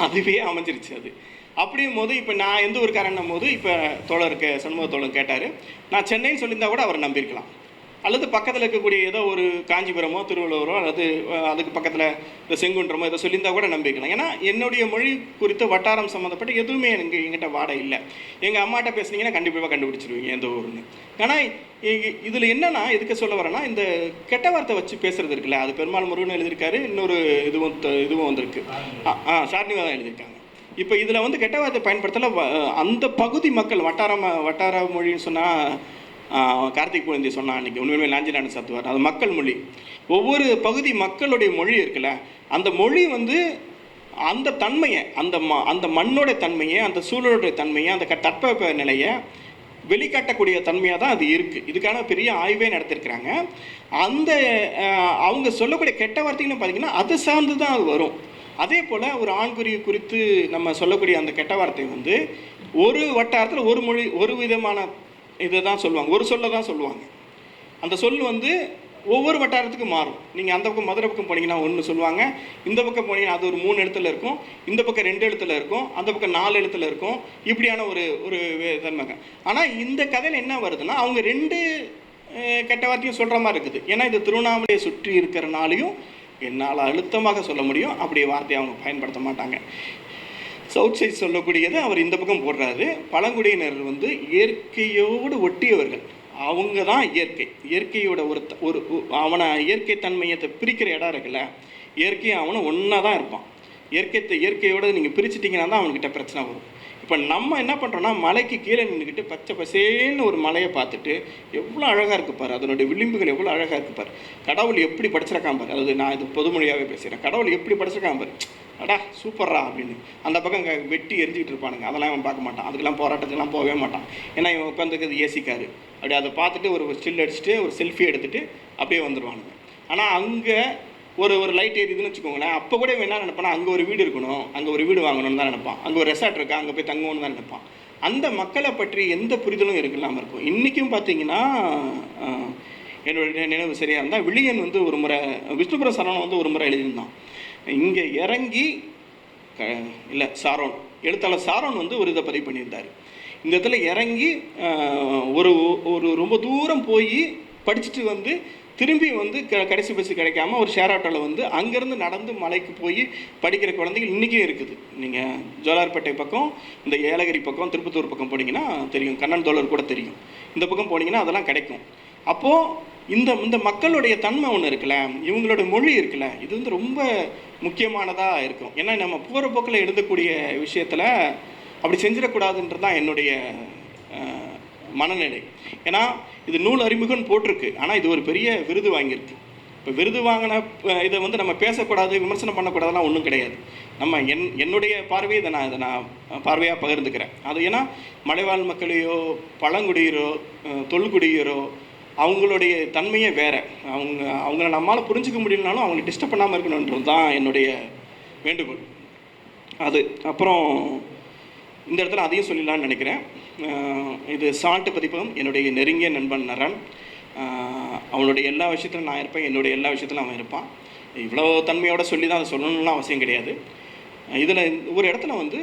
அதுவே அமைஞ்சிருச்சு. அது அப்படியும் போது இப்போ நான் எந்த ஒரு காரணம் போது இப்போ தோழருக்கு சண்முக தோழர் கேட்டார், நான் சென்னைன்னு சொல்லியிருந்தா கூட அவர் நம்பியிருக்கலாம். அல்லது பக்கத்தில் இருக்கக்கூடிய ஏதோ ஒரு காஞ்சிபுரமோ திருவள்ளூரோ அல்லது அதுக்கு பக்கத்தில் இந்த செங்குன்றமோ ஏதோ சொல்லியிருந்தா கூட நம்பிக்கலாம். ஏன்னா என்னுடைய மொழி குறித்து வட்டாரம் சம்மந்தப்பட்ட எதுவுமே எனக்கு எங்கிட்ட வாடை இல்லை. எங்கள் அம்மாட்ட பேசுனீங்கன்னா கண்டிப்பாக கண்டுபிடிச்சிருவீங்க எந்த ஊருன்னு. ஆனால் இதில் என்னென்னா எதுக்கு சொல்ல வரேன்னா, இந்த கெட்ட வார்த்தை வச்சு பேசுகிறது இருக்குல்ல, அது பெருமாள் முருகன் எழுதியிருக்காரு, இன்னொரு இதுவும் வந்திருக்கு, ஷார்னிவா தான் எழுதியிருக்காங்க. இப்போ இதில் வந்து கெட்ட வார்த்தை பயன்படுத்தல. அந்த பகுதி மக்கள் வட்டார மொழின்னு சொன்னால் கார்த்திக் புலந்தி சொன்னான் அன்றைக்கி, உண்மையுமே லாஞ்சிநாடு சாத்துவார், அது மக்கள் மொழி. ஒவ்வொரு பகுதி மக்களுடைய மொழி இருக்குல்ல, அந்த மொழி வந்து அந்த தன்மையை, அந்த மண்ணோட தன்மையை, அந்த சூழலுடைய தன்மையை, அந்த தட்பவெப்ப நிலையை வெளிக்காட்டக்கூடிய தன்மையாக தான் அது இருக்குது. இதுக்கான பெரிய ஆய்வே நடத்திருக்கிறாங்க. அந்த அவங்க சொல்லக்கூடிய கெட்ட வார்த்தைன்னு பார்த்திங்கன்னா அது சார்ந்து தான் அது வரும். அதே போல் ஒரு ஆண்குறியை குறித்து நம்ம சொல்லக்கூடிய அந்த கெட்ட வார்த்தை வந்து ஒரு வட்டாரத்தில் ஒரு மொழி ஒரு விதமான இதை தான் சொல்லுவாங்க, ஒரு சொல்ல தான் சொல்லுவாங்க. அந்த சொல் வந்து ஒவ்வொரு வட்டாரத்துக்கும் மாறும். நீங்கள் அந்த பக்கம் மதுரை பக்கம் போனீங்கன்னா ஒன்று சொல்லுவாங்க, இந்த பக்கம் போனீங்கன்னா அது ஒரு 3 எழுத்துல இருக்கும், இந்த பக்கம் 2 எழுத்துல இருக்கும், அந்த பக்கம் 4 எழுத்துல இருக்கும். இப்படியான ஒரு தன்மைங்க. ஆனால் இந்த கதையில் என்ன வருதுன்னா, அவங்க 2 கெட்ட வார்த்தையும் சொல்கிற மாதிரி இருக்குது. ஏன்னா இது திருவண்ணாமலையை சுற்றி இருக்கிறனாலையும் என்னால் அழுத்தமாக சொல்ல முடியும், அப்படி வார்த்தையை அவங்க பயன்படுத்த மாட்டாங்க. சவுத் சைட் சொல்லக்கூடியது அவர் இந்த பக்கம் போடுறாரு. பழங்குடியினர் வந்து இயற்கையோடு ஒட்டியவர்கள், அவங்க தான் இயற்கையோட ஒரு அவனை இயற்கை தன்மையை பிரிக்கிற இடம் இருக்குல்ல, இயற்கையை அவனை ஒன்றா தான் இருப்பான். இயற்கையோடு நீங்கள் பிரிச்சுட்டிங்கன்னா தான் அவன்கிட்ட பிரச்சனை வரும். இப்போ நம்ம என்ன பண்ணுறோன்னா, மலைக்கு கீழே நின்றுக்கிட்டு பச்சை பசேன்னு ஒரு மலையை பார்த்துட்டு எவ்வளோ அழகாக இருக்குப்பார், அதனுடைய விளிம்புகள் எவ்வளோ அழகாக இருக்குப்பார், கடவுள் எப்படி படைச்சிருக்கான் பார். அதாவது நான் இது பொதுமொழியாகவே பேசுகிறேன், கடவுள் எப்படி படைச்சிருக்கான் பார், அடா சூப்பர்ரா அப்படின்னு. அந்த பக்கம் வெட்டி எரிஞ்சிக்கிட்டு இருப்பானுங்க, அதெல்லாம் அவன் பார்க்க மாட்டான், அதுக்கெல்லாம் போராட்டத்துக்கெல்லாம் போகவே மாட்டான். ஏன்னா இவன் உட்காந்துக்கிறது ஏசிக்காரு, அப்படி அதை பார்த்துட்டு ஒரு ஸ்டில் அடிச்சுட்டு ஒரு செல்ஃபி எடுத்துகிட்டு அப்படியே வந்துடுவானுங்க. ஆனால் அங்கே ஒரு லைட் எரியுதுன்னு வச்சுக்கோங்களேன், அப்போ கூட இவன் என்ன நினைப்பானா, அங்கே ஒரு வீடு இருக்கணும், அங்கே ஒரு வீடு வாங்கணும்னு தான் நினைப்பான், அங்கே ஒரு ரெசார்ட் இருக்கா, அங்கே போய் தங்கணும்னு தான் நினைப்பான். அந்த மக்களை பற்றி எந்த புரிதலும் இல்லாமல் இருக்கும். இன்றைக்கும் பார்த்தீங்கன்னா என்னுடைய நினைவு சரியாக இருந்தால் விழியன் வந்து ஒரு முறை, விஷ்ணுபுரம் சரவணன் வந்து ஒரு முறை எழுதியிருந்தான். இங்கே இறங்கி இல்லை சாரோன், எழுத்தாளர் சாரோன் வந்து ஒரு இதை பதிவு பண்ணியிருந்தார். இந்த இடத்துல இறங்கி ஒரு ரொம்ப தூரம் போய் படிச்சுட்டு வந்து திரும்பி வந்து கடைசி பஸ் கிடைக்காம ஒரு ஷேர் ஆட்டோவில் வந்து அங்கேருந்து நடந்து மலைக்கு போய் படிக்கிற குழந்தைகள் இன்றைக்கும் இருக்குது. நீங்கள் ஜோலார்பேட்டை பக்கம், இந்த ஏலகிரி பக்கம், திருப்பத்தூர் பக்கம் போனீங்கன்னா தெரியும், கண்ணன் தோழர் கூட தெரியும், இந்த பக்கம் போனீங்கன்னா அதெல்லாம் கிடைக்கும். அப்போது இந்த மக்களுடைய தன்மை ஒன்று இருக்குல்ல, இவங்களோட மொழி இருக்குல்ல, இது வந்து ரொம்ப முக்கியமானதாக இருக்கும். ஏன்னா நம்ம போகிற போக்கில் எழுதக்கூடிய விஷயத்தில் அப்படி செஞ்சிடக்கூடாதுன்றது தான் என்னுடைய மனநிலை. ஏன்னா இது நூல் அறிமுகம்னு போட்டிருக்கு, ஆனால் இது ஒரு பெரிய விருது வாங்கியிருக்கு. இப்போ விருது வாங்கின இதை வந்து நம்ம பேசக்கூடாது, விமர்சனம் பண்ணக்கூடாதுலாம் ஒன்றும் கிடையாது. நம்ம என்னுடைய பார்வையை இதை நான் பார்வையாக பகிர்ந்துக்கிறேன். அது ஏன்னா மலைவாழ் மக்களையோ பழங்குடியரோ தொல்குடியரோ அவங்களுடைய தன்மையே வேறு. அவங்கள நம்மளால் புரிஞ்சிக்க முடியலனாலும் அவங்களை டிஸ்டர்ப் பண்ணாமல் இருக்கணுன்றது தான் என்னுடைய வேண்டுகோள். அது அப்புறம் இந்த இடத்துல அதையும் சொல்லிடலான்னு நினைக்கிறேன். இது சால்ட் பதிப்பகம், என்னுடைய நெருங்கிய நண்பன் நரன். அவனுடைய எல்லா விஷயத்திலும் நான் இருப்பேன், என்னுடைய எல்லா விஷயத்திலும் அவன் இருப்பான். இவ்வளோ தன்மையோடு சொல்லி தான் அதை சொல்லணும்லாம் அவசியம் கிடையாது. இதில் ஒரு இடத்துல வந்து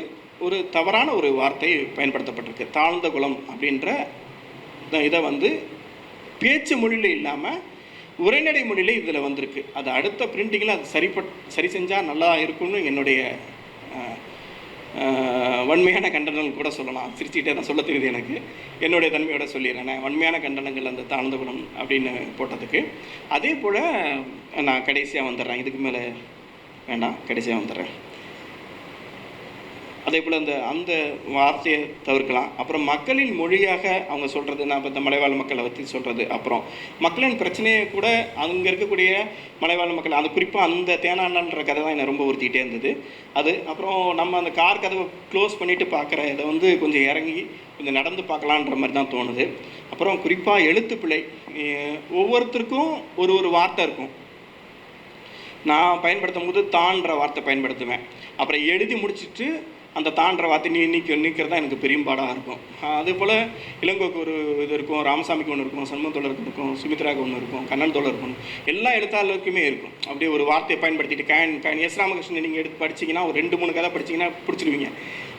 ஒரு தவறான ஒரு வார்த்தை பயன்படுத்தப்பட்டிருக்கு. தாழ்ந்த குலம் அப்படின்ற இதை வந்து பேச்சு மொழியில் இல்லாமல் உரைநடை மொழியில் இதில் வந்திருக்கு. அது அடுத்த பிரிண்டிங்கில் அது சரி செஞ்சால் நல்லா இருக்கும்னு என்னுடைய வன்மையான கண்டனங்கள் கூட சொல்லலாம். சிரிச்சுக்கிட்டே தான் சொல்ல தெரியுது எனக்கு, என்னுடைய தன்மையோட சொல்லிடுறேன். வன்மையான கண்டனங்கள் அந்த தாழ்ந்த குலம் அப்படின்னு போட்டதுக்கு. அதே போல் நான் கடைசியாக வந்துடுறேன், இதுக்கு மேலே வேண்டாம், கடைசியாக வந்துடுறேன். அதே போல் அந்த வார்த்தையை தவிர்க்கலாம். அப்புறம் மக்களின் மொழியாக அவங்க சொல்கிறது, நான் இப்போ இந்த மலைவாழ் மக்களை பற்றி சொல்கிறது, அப்புறம் மக்களின் பிரச்சனையை கூட அங்கே இருக்கக்கூடிய மலைவாழ் மக்கள், அது குறிப்பாக அந்த தேனாண்டன்ற கதை தான் என்னை ரொம்ப உறுத்திக்கிட்டே இருந்தது. அது அப்புறம் நம்ம அந்த கார் கதவை க்ளோஸ் பண்ணிவிட்டு பார்க்குற இதை வந்து கொஞ்சம் இறங்கி கொஞ்சம் நடந்து பார்க்கலான்ற மாதிரி தான் தோணுது. அப்புறம் குறிப்பாக எழுத்துப்பிழை, ஒவ்வொருத்தருக்கும் ஒரு வார்த்தை இருக்கும். நான் பயன்படுத்தும் போது தான்ற வார்த்தை பயன்படுத்துவேன். அப்புறம் எழுதி முடிச்சுட்டு அந்த தான்ற வார்த்தை நீக்கிறது தான் எனக்கு பெரும்பாடாக இருக்கும். அதுபோல் இளங்கோக்கு ஒரு இது இருக்கும், ராமசாமிக்கு ஒன்று இருக்கும், சண்முக தோழருக்கு இருக்கும், சுமித்ராவுக்கு ஒன்று இருக்கும், கண்ணன் தோழருக்கு ஒன்று, எல்லா எழுத்தாளருக்குமே இருக்கும். அப்படியே ஒரு வார்த்தையை பயன்படுத்திட்டு கேன் எஸ் ராமகிருஷ்ணன் நீங்கள் எடுத்து படிச்சிங்கன்னா ஒரு 2-3 கதை படிச்சிங்கன்னா பிடிச்சிடுவீங்க.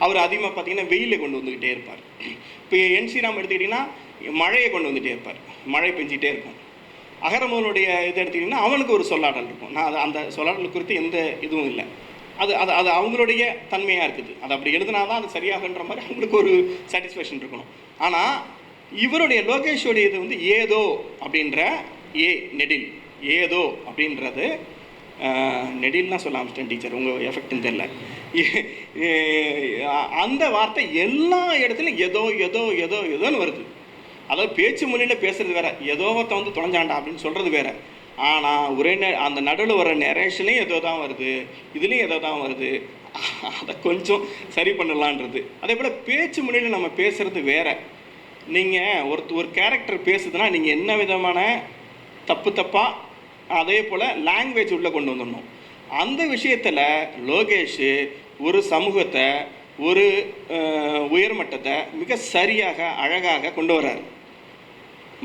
அவர் அதிகமாக பார்த்தீங்கன்னா வெயிலை கொண்டு வந்துக்கிட்டே இருப்பார். இப்போ என் ஸ்ரீராம் எடுத்துக்கிட்டிங்கன்னா மழையை கொண்டு வந்துகிட்டே இருப்பார், மழை பெஞ்சிக்கிட்டே இருக்கும். அகரமூனுடைய இது எடுத்துக்கிட்டிங்கன்னா அவனுக்கு ஒரு சொல்லாடல் இருக்கும். நான் அந்த சொல்லாடல் குறித்து எந்த இதுவும் இல்லை. அது அது அது அவங்களுடைய தன்மையாக இருக்குது. அது அப்படி எழுதுனா தான் அது சரியாகன்ற மாதிரி அவங்களுக்கு ஒரு சாட்டிஸ்ஃபேக்ஷன் இருக்கணும். ஆனால் இவருடைய லோகேஷோடைய இது வந்து ஏதோ அப்படின்ற நெடில், ஏதோ அப்படின்றது நெடில்லாம் சொல்ல ஆரம்பிச்சிட்டேன் டீச்சர், உங்கள் எஃபெக்ட்னு தெரியல. அந்த வார்த்தை எல்லா இடத்துலையும் ஏதோ ஏதோ ஏதோ ஏதோன்னு வருது. அதாவது பேச்சு மொழியில் பேசுகிறது வேறு, ஏதோவத்தை வந்து தொலைஞ்சாண்டா அப்படின்னு சொல்கிறது வேறு. ஆனால் ஒரே அந்த நடுவில் வர நரேஷன்லேயும் ஏதோ தான் வருது, இதுலேயும் ஏதோ தான் வருது. அதை கொஞ்சம் சரி பண்ணலான்றது. அதே போல் பேச்சு மொழியில் நம்ம பேசுகிறது வேறு. நீங்கள் ஒரு கேரக்டர் பேசுதுன்னா நீங்கள் என்ன விதமான தப்பாக அதே போல் லாங்குவேஜ் உள்ளே கொண்டு வந்துடணும். அந்த விஷயத்தில் லோகேஷ் ஒரு சமூகத்தை, ஒரு உயர்மட்டத்தை மிக சரியாக அழகாக கொண்டு வர்றார்.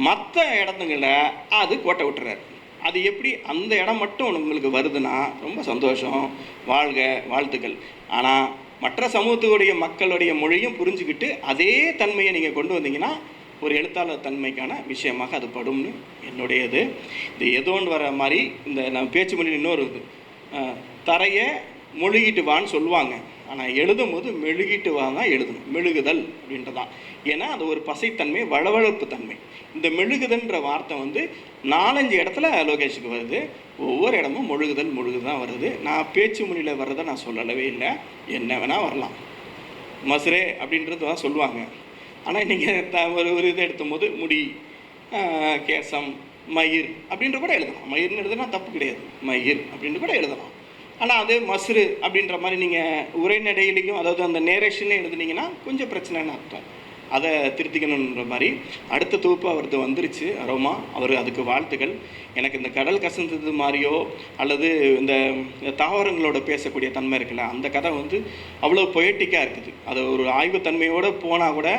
மற்ற இடத்துங்களை அது கோட்டை விட்டுறாரு. அது எப்படி அந்த இடம் மட்டும் உங்களுக்கு வருதுன்னா ரொம்ப சந்தோஷம், வாழ்க, வாழ்த்துக்கள். ஆனால் மற்ற சமூகத்துடைய மக்களுடைய மொழியும் புரிஞ்சுக்கிட்டு அதே தன்மையை நீங்கள் கொண்டு வந்தீங்கன்னா ஒரு எழுத்தாளர் தன்மைக்கான விஷயமாக அது படும்னு என்னுடையது. இது ஏதோன்னு வர மாதிரி இந்த நம்ம பேச்சு மொழியில் இன்னொரு இது, தரையை மொழிகிட்டு வான்னு சொல்லுவாங்க. ஆனால் எழுதும் போது மெழுகிட்டு வா தான் எழுதணும், மெழுகுதல் அப்படின்றதான். ஏன்னா அது ஒரு பசைத்தன்மை, வளவளப்பு தன்மை. இந்த மெழுகுதல்ன்ற வார்த்தை வந்து 4-5 இடத்துல லோகேஷுக்கு வருது. ஒவ்வொரு இடமும் முழுகுதல் தான் வருது. நான் பேச்சு மொழியில் வர்றதை நான் சொல்லவே இல்லை, என்ன வேணால் வரலாம். மசுரே அப்படின்றது தான் சொல்லுவாங்க. ஆனால் நீங்கள் ஒரு இதை எடுத்தும் போது முடி, கேசம், மயிர் அப்படின்ற கூட எழுதலாம். மயிர்னு எழுதுனா தப்பு கிடையாது, மயிர் அப்படின்னு கூட எழுதலாம். ஆனால் அது மசுரு அப்படின்ற மாதிரி நீங்கள் உரைநடையிலையும், அதாவது அந்த நேரேஷன்லையும் எழுதுனீங்கன்னா கொஞ்சம் பிரச்சனைன்னு அர்த்தம். அதை திருத்திக்கணுன்ற மாதிரி அடுத்த தொகுப்பு அவரது வந்துருச்சு. அரோமா, அவர் அதுக்கு வாழ்த்துக்கள். எனக்கு இந்த கடல் கசந்தது மாதிரியோ அல்லது இந்த தாவரங்களோட பேசக்கூடிய தன்மை இருக்குல்ல, அந்த கதை வந்து அவ்வளோ பொயட்டிக்காக இருக்குது. அது ஒரு ஆய்வுத்தன்மையோடு போனால் கூட,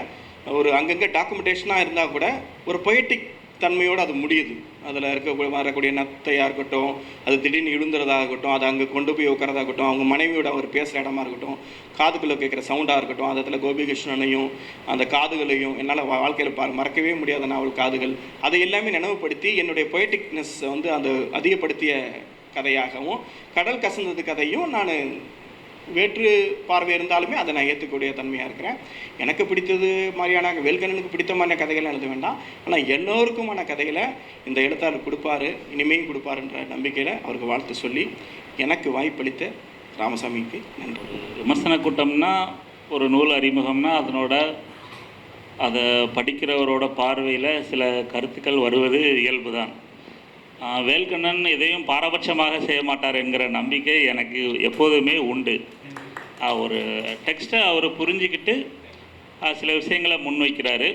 ஒரு அங்கங்கே டாக்குமெண்டேஷனாக இருந்தால் கூட ஒரு பொயட்டிக் தன்மையோடு அது முடியுது. அதில் வரக்கூடிய நத்தையாக இருக்கட்டும், அது திடீர்னு இழுந்துறதாக இருக்கட்டும், அதை அங்கே கொண்டு போய் உட்காரதாகட்டும், அவங்க மனைவியோட அவர் பேசுகிற இடமா இருக்கட்டும், காதுக்குள்ளே கேட்குற சவுண்டாக இருக்கட்டும், அதில் கோபிகிருஷ்ணனையும் அந்த காதுகளையும் என்னால் வாழ்க்கையில் மறக்கவே முடியாத நாவல் காதுகள், அதை எல்லாமே நினைவுபடுத்தி என்னுடைய பொயட்டிக்னஸ் வந்து அந்த அதிகப்படுத்திய கதையாகவும், கடல் கசந்தது கதையும் நான் வேற்று பார்வை இருந்தாலுமே அதை நான் ஏற்றுக்கூடிய தன்மையாக இருக்கிறேன். எனக்கு பிடித்தது மாதிரியான வேல்கண்ணனுக்கு பிடித்த மாதிரியான கதைகள்லாம் எழுத வேண்டாம். ஆனால் எல்லோருக்குமான கதைகளை இந்த எழுத்தாளர் கொடுப்பாரு, இனிமேல் கொடுப்பாருன்ற நம்பிக்கையில் அவருக்கு வாழ்த்து சொல்லி எனக்கு வாய்ப்பளித்த ராமசாமிக்கு நன்றி. விமர்சன கூட்டம்னா ஒரு நூல் அறிமுகம்னா அதை படிக்கிறவரோட பார்வையில் சில கருத்துக்கள் வருவது இயல்பு தான். வேல்கண்ணன் எதையும் பாரபட்சமாக செய்ய மாட்டார் என்கிற நம்பிக்கை எனக்கு எப்போதுமே உண்டு. ஒரு டெக்ஸ்ட்டை அவர் புரிஞ்சிக்கிட்டு சில விஷயங்களை முன்வைக்கிறாரு.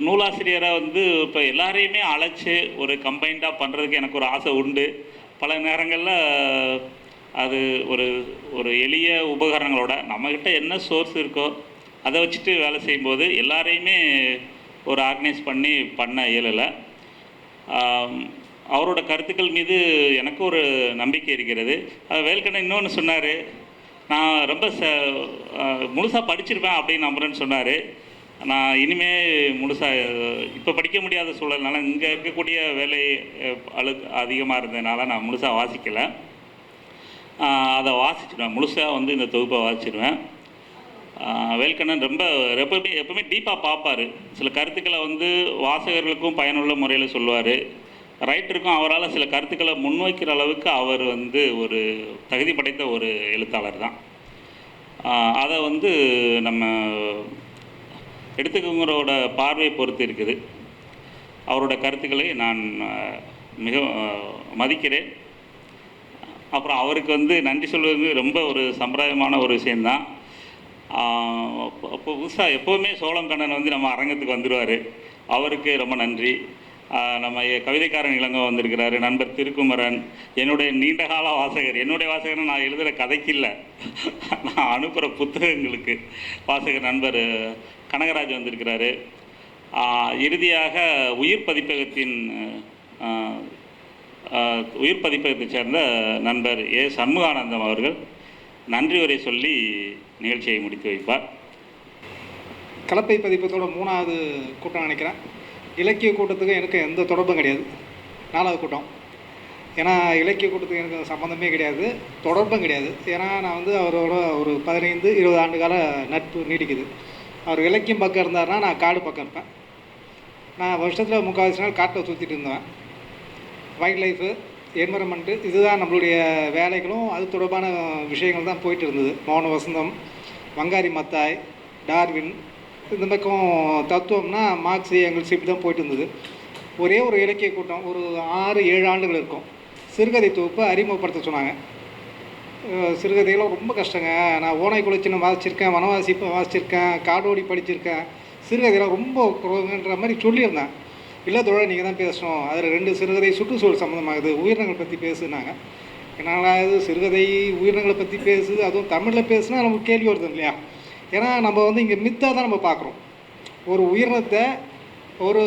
நூலாசிரியராக வந்து இப்போ எல்லாரையுமே அழைச்சி ஒரு கம்பைண்டாக பண்ணுறதுக்கு எனக்கு ஒரு ஆசை உண்டு. பல நேரங்களில் அது ஒரு எளிய உபகரணங்களோட நம்மக்கிட்ட என்ன சோர்ஸ் இருக்கோ அதை வச்சுட்டு வேலை செய்யும்போது எல்லாரையுமே ஒரு ஆர்கனைஸ் பண்ண இயலலை. அவரோட கருத்துக்கள் மீது எனக்கு ஒரு நம்பிக்கை இருக்கிறது. வேல்கண்ணன் இன்னொன்று சொன்னார், நான் ரொம்ப முழுசாக படிச்சிருப்பேன் அப்படின்னு நம்புறேன்னு சொன்னார். நான் இனிமேல் முழுசாக இப்போ படிக்க முடியாத சூழல்னால, இங்கே இருக்கக்கூடிய வேலை அதிகமாக இருந்ததுனால நான் முழுசாக வாசிக்கலை. அதை வாசிச்சிடுவேன், முழுசாக வந்து இந்த தொகுப்பை வாசிச்சிடுவேன். வேல்கண்ணன் எப்பவுமே டீப்பாக பார்ப்பார். சில கருத்துக்களை வந்து வாசகர்களுக்கும் பயனுள்ள முறையில் சொல்லுவார். ரைட்டருக்கும் அவரால் சில கருத்துக்களை முன்வைக்கிற அளவுக்கு அவர் வந்து ஒரு தகுதி படைத்த ஒரு எழுத்தாளர் தான். அதை வந்து நம்ம எடுத்துக்கோங்களோட பார்வையை பொறுத்து இருக்குது. அவரோட கருத்துக்களை நான் மிக மதிக்கிறேன். அப்புறம் அவருக்கு வந்து நன்றி சொல்வது ரொம்ப ஒரு சம்பிரதாயமான ஒரு விஷயந்தான். அப்போ புதுசாக எப்போவுமே சோளங்கண்ணன் வந்து நம்ம அரங்கத்துக்கு வந்துடுவார். அவருக்கு ரொம்ப நன்றி. நம்ம கவிதைக்காரன் இளங்கோ வந்திருக்கிறாரு, நண்பர் திருக்குமரன், என்னுடைய நீண்டகால வாசகர். என்னுடைய வாசகர் நான் எழுதுகிற கதைக்கு இல்லை, நான் அனுப்புகிற புத்தகங்களுக்கு வாசகர் நண்பர் கனகராஜ் வந்திருக்கிறாரு. இறுதியாக உயிர் பதிப்பகத்தைச் சேர்ந்த நண்பர் ஏ சண்முகானந்தம் அவர்கள் நன்றி உரை சொல்லி நிகழ்ச்சியை முடித்து வைப்பார். கலப்பை பதிப்பத்தோட 3வது கூட்டம் நினைக்கிறேன். இலக்கிய கூட்டத்துக்கு எனக்கு எந்த தொடர்பும் கிடையாது. 4வது கூட்டம். ஏன்னா இலக்கிய கூட்டத்துக்கு எனக்கு சம்மந்தமே கிடையாது, தொடர்பும் கிடையாது. ஏன்னா நான் வந்து அவரோட ஒரு 15-20 ஆண்டு கால நட்பு நீடிக்குது. அவர் இலக்கியம் பக்கம் இருந்தார்னா நான் காடு பக்கம் இருப்பேன். நான் வருஷத்தில் 3/4 நாள் காட்டில் சுற்றிட்டு இருந்தேன். வைல்ட் லைஃபு, என்வரன்மெண்ட்டு, இதுதான் நம்மளுடைய வேலைகளும் அது தொடர்பான விஷயங்கள் தான் போயிட்டு இருந்தது. மௌன வசந்தம், வங்காரி மத்தாய், டார்வின், இந்த பக்கம் தத்துவம்னா மார்க்ஸ், எங்கில்ஸ், இப்படி தான் போயிட்டு இருந்தது. ஒரே ஒரு இலக்கிய கூட்டம் ஒரு 6-7 ஆண்டுகள் இருக்கும். சிறுகதை தொகுப்பு அறிமுகப்படுத்த சொன்னாங்க. சிறுகதைகளும் ரொம்ப கஷ்டங்க. நான் ஓனை குலச்சினம் வாசிச்சிருக்கேன், வனவாசி வாசிச்சிருக்கேன், காடோடி படிச்சிருக்கேன். சிறுகதையெல்லாம் ரொம்ப குறைங்கன்ற மாதிரி சொல்லியிருந்தேன். இல்லை தோழர், நீங்கள் தான் பேசணும், அதில் 2 சிறுகதை சுற்றுச்சூழல் சம்மந்தமாகுது, உயிரினங்கள் பற்றி பேசுனாங்க. என்னால் இது சிறுகதை உயிரினங்களை பற்றி பேசுது, அதுவும் தமிழில் பேசுனா நமக்கு கேள்வி வருது இல்லையா? ஏன்னா நம்ம வந்து இங்கே மித்தாக தான் நம்ம பார்க்குறோம். ஒரு உயிரினத்தை ஒரு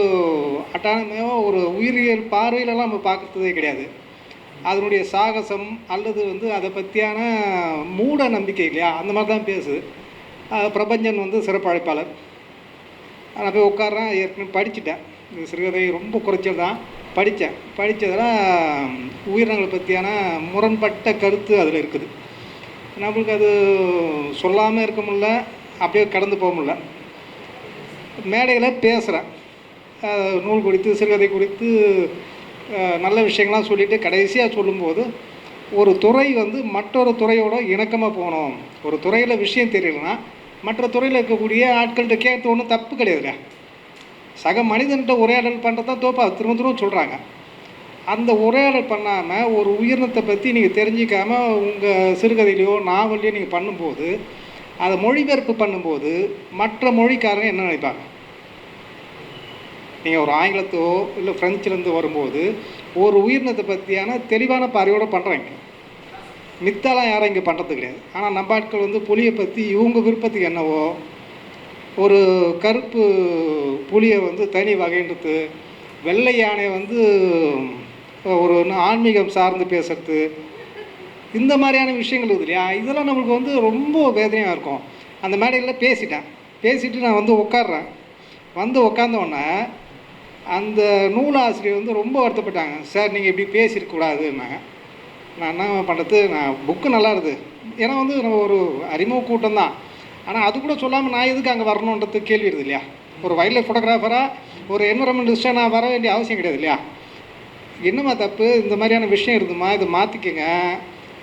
அட்டானமியாக ஒரு உயிரியல் பார்வையிலலாம் நம்ம பார்க்குறதே கிடையாது. அதனுடைய சாகசம் அல்லது வந்து அதை பற்றியான மூட நம்பிக்கை இல்லையா, அந்த மாதிரி தான் பேசுது. பிரபஞ்சன் வந்து சிறப்பு அழைப்பாளர். நான் போய் உட்கார்றேன், ஏற்கனவே படிச்சுட்டேன். இந்த சிறுகதை ரொம்ப குறைச்சல் தான் படித்ததில் உயிரினங்களை பற்றியான முரண்பட்ட கருத்து அதில் இருக்குது. நம்மளுக்கு அது சொல்லாமல் இருக்க முடியல, அப்படியே கடந்து போக முடியல. மேடையில் பேசுகிறேன், நூல் குறித்து சிறுகதை குறித்து நல்ல விஷயங்கள்லாம் சொல்லிவிட்டு கடைசியாக சொல்லும்போது, ஒரு துறை வந்து மற்றொரு துறையோட இணக்கமாக போகணும். ஒரு துறையில் விஷயம் தெரியலன்னா மற்ற துறையில் இருக்கக்கூடிய ஆட்கள்கிட்ட கேட்க ஒன்றும் தப்பு கிடையாதுல்ல. சக மனிதன்கிட்ட உரையாடல் பண்ணுறது தான் தோப்பா திரும்ப திரும்ப சொல்கிறாங்க. அந்த உரையாடல் பண்ணாமல் ஒரு உயிரினத்தை பற்றி நீங்கள் தெரிஞ்சிக்காமல் உங்கள் சிறுகதையிலையோ நாவல்லையோ நீங்கள் பண்ணும்போது, அதை மொழிபெயர்ப்பு பண்ணும்போது மற்ற மொழிக்காரங்க என்ன நினைப்பாங்க? நீங்கள் ஒரு ஆங்கிலத்தோ இல்லை ஃப்ரெஞ்சிலேருந்து வரும்போது ஒரு உயிரினத்தை பற்றியான தெளிவான பார்வையோடு பண்ணுறாங்க. மித்தாலாம் யாரும் இங்கே பண்ணுறது கிடையாது. ஆனால் நம்ம ஆட்கள் வந்து புலியை பற்றி இவங்க விருப்பத்துக்கு என்னவோ, ஒரு கருப்பு புலியை வந்து தனி வகைன்றது, வெள்ளை யானை வந்து ஒரு ஆன்மீகம் சார்ந்து பேசுறது, இந்த மாதிரியான விஷயங்கள் இருக்குது இல்லையா? இதெல்லாம் நம்மளுக்கு வந்து ரொம்ப வேதனையாக இருக்கும். அந்த மேடையில் பேசிட்டு நான் வந்து உட்காடுறேன். வந்து உட்காந்தோடனே அந்த நூலாசிரியர் வந்து ரொம்ப வருத்தப்பட்டாங்க. சார், நீங்கள் இப்படி பேசியிருக்கக்கூடாதுன்னாங்க. நான் என்ன பண்ணுறது, நான் புக்கு நல்லா இருக்குது. ஏன்னா வந்து நம்ம ஒரு அறிமுக கூட்டம் தான். ஆனால் அது கூட சொல்லாமல் நான் எதுக்கு அங்கே வரணுன்றது கேள்வி இருக்குது இல்லையா? ஒரு வைல்ட் லைஃப் ஃபோட்டோகிராஃபராக, ஒரு என்வரன்மெண்டலிஸ்ட்டாக நான் வர வேண்டிய அவசியம் கிடையாது இல்லையா? என்னம்மா தப்பு, இந்த மாதிரியான விஷயம் இருக்குதுமா, இதை மாற்றிக்கங்க.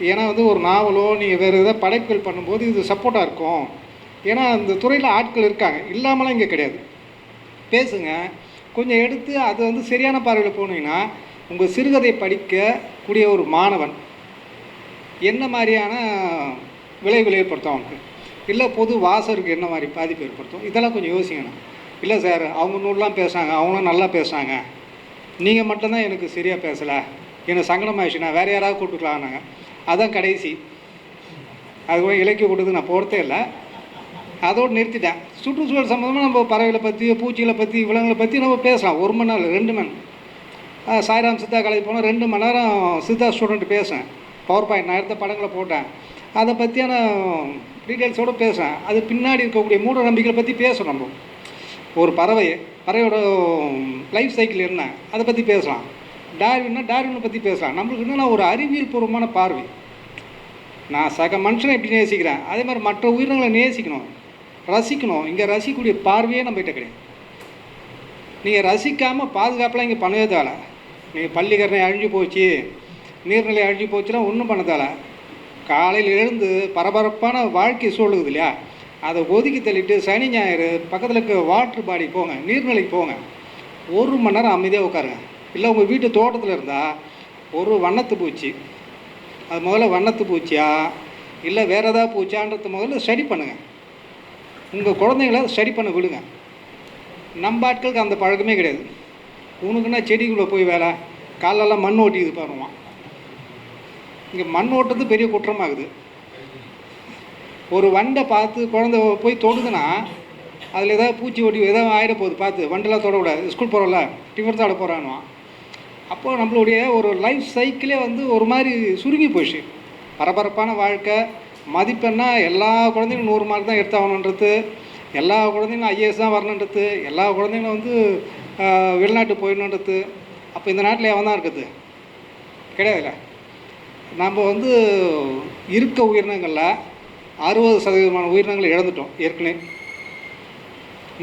ஏன்னா வந்து ஒரு நாவலோ நீங்கள் வேறு எதாவது படைப்புகள் பண்ணும்போது இது சப்போர்ட்டாக இருக்கும். ஏன்னா அந்த துறையில் ஆட்கள் இருக்காங்க, இல்லாமலாம் இங்கே கிடையாது. பேசுங்க, கொஞ்சம் எடுத்து அது வந்து சரியான பார்வையில் போனீங்கன்னா உங்கள் சிறுகதை படிக்கக்கூடிய ஒரு மாணவன் என்ன மாதிரியான விளைவுகள் ஏற்படுத்தும் அவனுக்கு, இல்லை பொது வாசகருக்கு என்ன மாதிரி பாதிப்பு ஏற்படுத்தும், இதெல்லாம் கொஞ்சம் யோசிக்கணும். இல்லை சார், அவங்க நூல்லாம் பேசுகிறாங்க, அவங்களும் நல்லா பேசுகிறாங்க, நீங்கள் மட்டும்தான் எனக்கு சரியாக பேசலை, எனக்கு சங்கடமாயிடுச்சுன்னா வேறு யாராவது கூப்பிட்டுக்கலான்னாங்க. அதுதான் கடைசி. அதுக்கப்புறம் இலக்கிய கூட்டத்துக்கு நான் போகிறதே இல்லை, அதோடு நிறுத்திட்டேன். சுற்றுச்சூழல் சம்மந்தமாக நம்ம பறவைகளை பற்றி, பூச்சிகளை பற்றி, விலங்குகளை பற்றி நம்ம பேசலாம். 1 மணி நேரம் 2 மணி சாய்ராம் சித்தா காலேஜ் போனால் 2 மணி நேரம் சித்தா ஸ்டூடெண்ட் பேசுகிறேன். பவர் பாயிண்ட் நான் எடுத்த படங்களை போட்டேன், அதை பற்றியான டீட்டெயில்ஸோடு பேசுகிறேன். அது பின்னாடி இருக்கக்கூடிய மூட நம்பிக்கைகளை பற்றி பேசுகிறோம். நம்ம ஒரு பறவையோட லைஃப் சைக்கிள் என்ன, அதை பற்றி பேசலாம். டார்வினை பற்றி பேசலாம். நம்மளுக்கு என்னென்னா ஒரு அறிவியல் பூர்வமான பார்வை. நான் சக மனுஷனை எப்படி நேசிக்கிறேன், அதே மாதிரி மற்ற உயிரினங்களை நேசிக்கணும், ரசிக்கணும். இங்கே ரசிக்கக்கூடிய பார்வையே நம்மகிட்ட கிடையாது. நீங்கள் ரசிக்காமல் பாதுகாப்பெலாம் இங்கே பண்ணவே தேவை. நீங்கள் பள்ளிக்கரணை அழிஞ்சு போச்சு, நீர்நிலை அழிஞ்சு போச்சுன்னா ஒன்றும் பண்ண தேவை. காலையில் எழுந்து பரபரப்பான வாழ்க்கை சூழலுது இல்லையா, அதை ஒதுக்கி தள்ளிட்டு சனி ஞாயிறு பக்கத்தில் இருக்க வாட்டர் பாடி போங்க, நீர்நிலைக்கு போங்க, 1 மணி நேரம் அமைதியாக உட்காருங்க. இல்லை உங்கள் வீட்டு தோட்டத்தில் இருந்தால் ஒரு வண்ணத்து பூச்சி, அது முதல்ல வண்ணத்து பூச்சியா இல்லை வேறு ஏதாவது பூச்சான்றது முதல்ல ஸ்டடி பண்ணுங்கள். உங்கள் குழந்தைங்கள ஸ்டடி பண்ண விடுங்க. நம்ம ஆட்களுக்கு அந்த பழக்கமே கிடையாது. உனக்குன்னா செடிக்குள்ளே போய் வேலை, காலெல்லாம் மண் ஓட்டிக்குது பாருவான். இங்கே மண் ஓட்டுறது பெரிய குற்றமாகுது. ஒரு வண்டை பார்த்து குழந்தை போய் தொடுதுன்னா அதில் ஏதாவது பூச்சி ஓட்டி ஏதாவது ஆகிட போகுது பார்த்து, வண்டெல்லாம் தொடக்கூடாது, ஸ்கூல் போகிறோம்ல டிஃபன் சாப்பிட போகிறான்வான். அப்போது நம்மளுடைய ஒரு லைஃப் சைக்கிளே வந்து ஒரு மாதிரி சுருங்கி போயிடுச்சு. பரபரப்பான வாழ்க்கை, மதிப்பெண்ணா எல்லா குழந்தைங்களும் 100 மார்க் தான் எடுத்தாகணுன்றது, எல்லா குழந்தைங்களும் ஐஏஎஸ் தான் வரணுன்றது, எல்லா குழந்தைங்களும் வந்து வெளிநாட்டு போயிடணுன்றது. அப்போ இந்த நாட்டில் எவன் தான் இருக்குது? கிடையாதுல்ல. நம்ம வந்து இருக்க உயிரினங்களில் 60% உயிரினங்களை இழந்துட்டோம் ஏற்கனவே.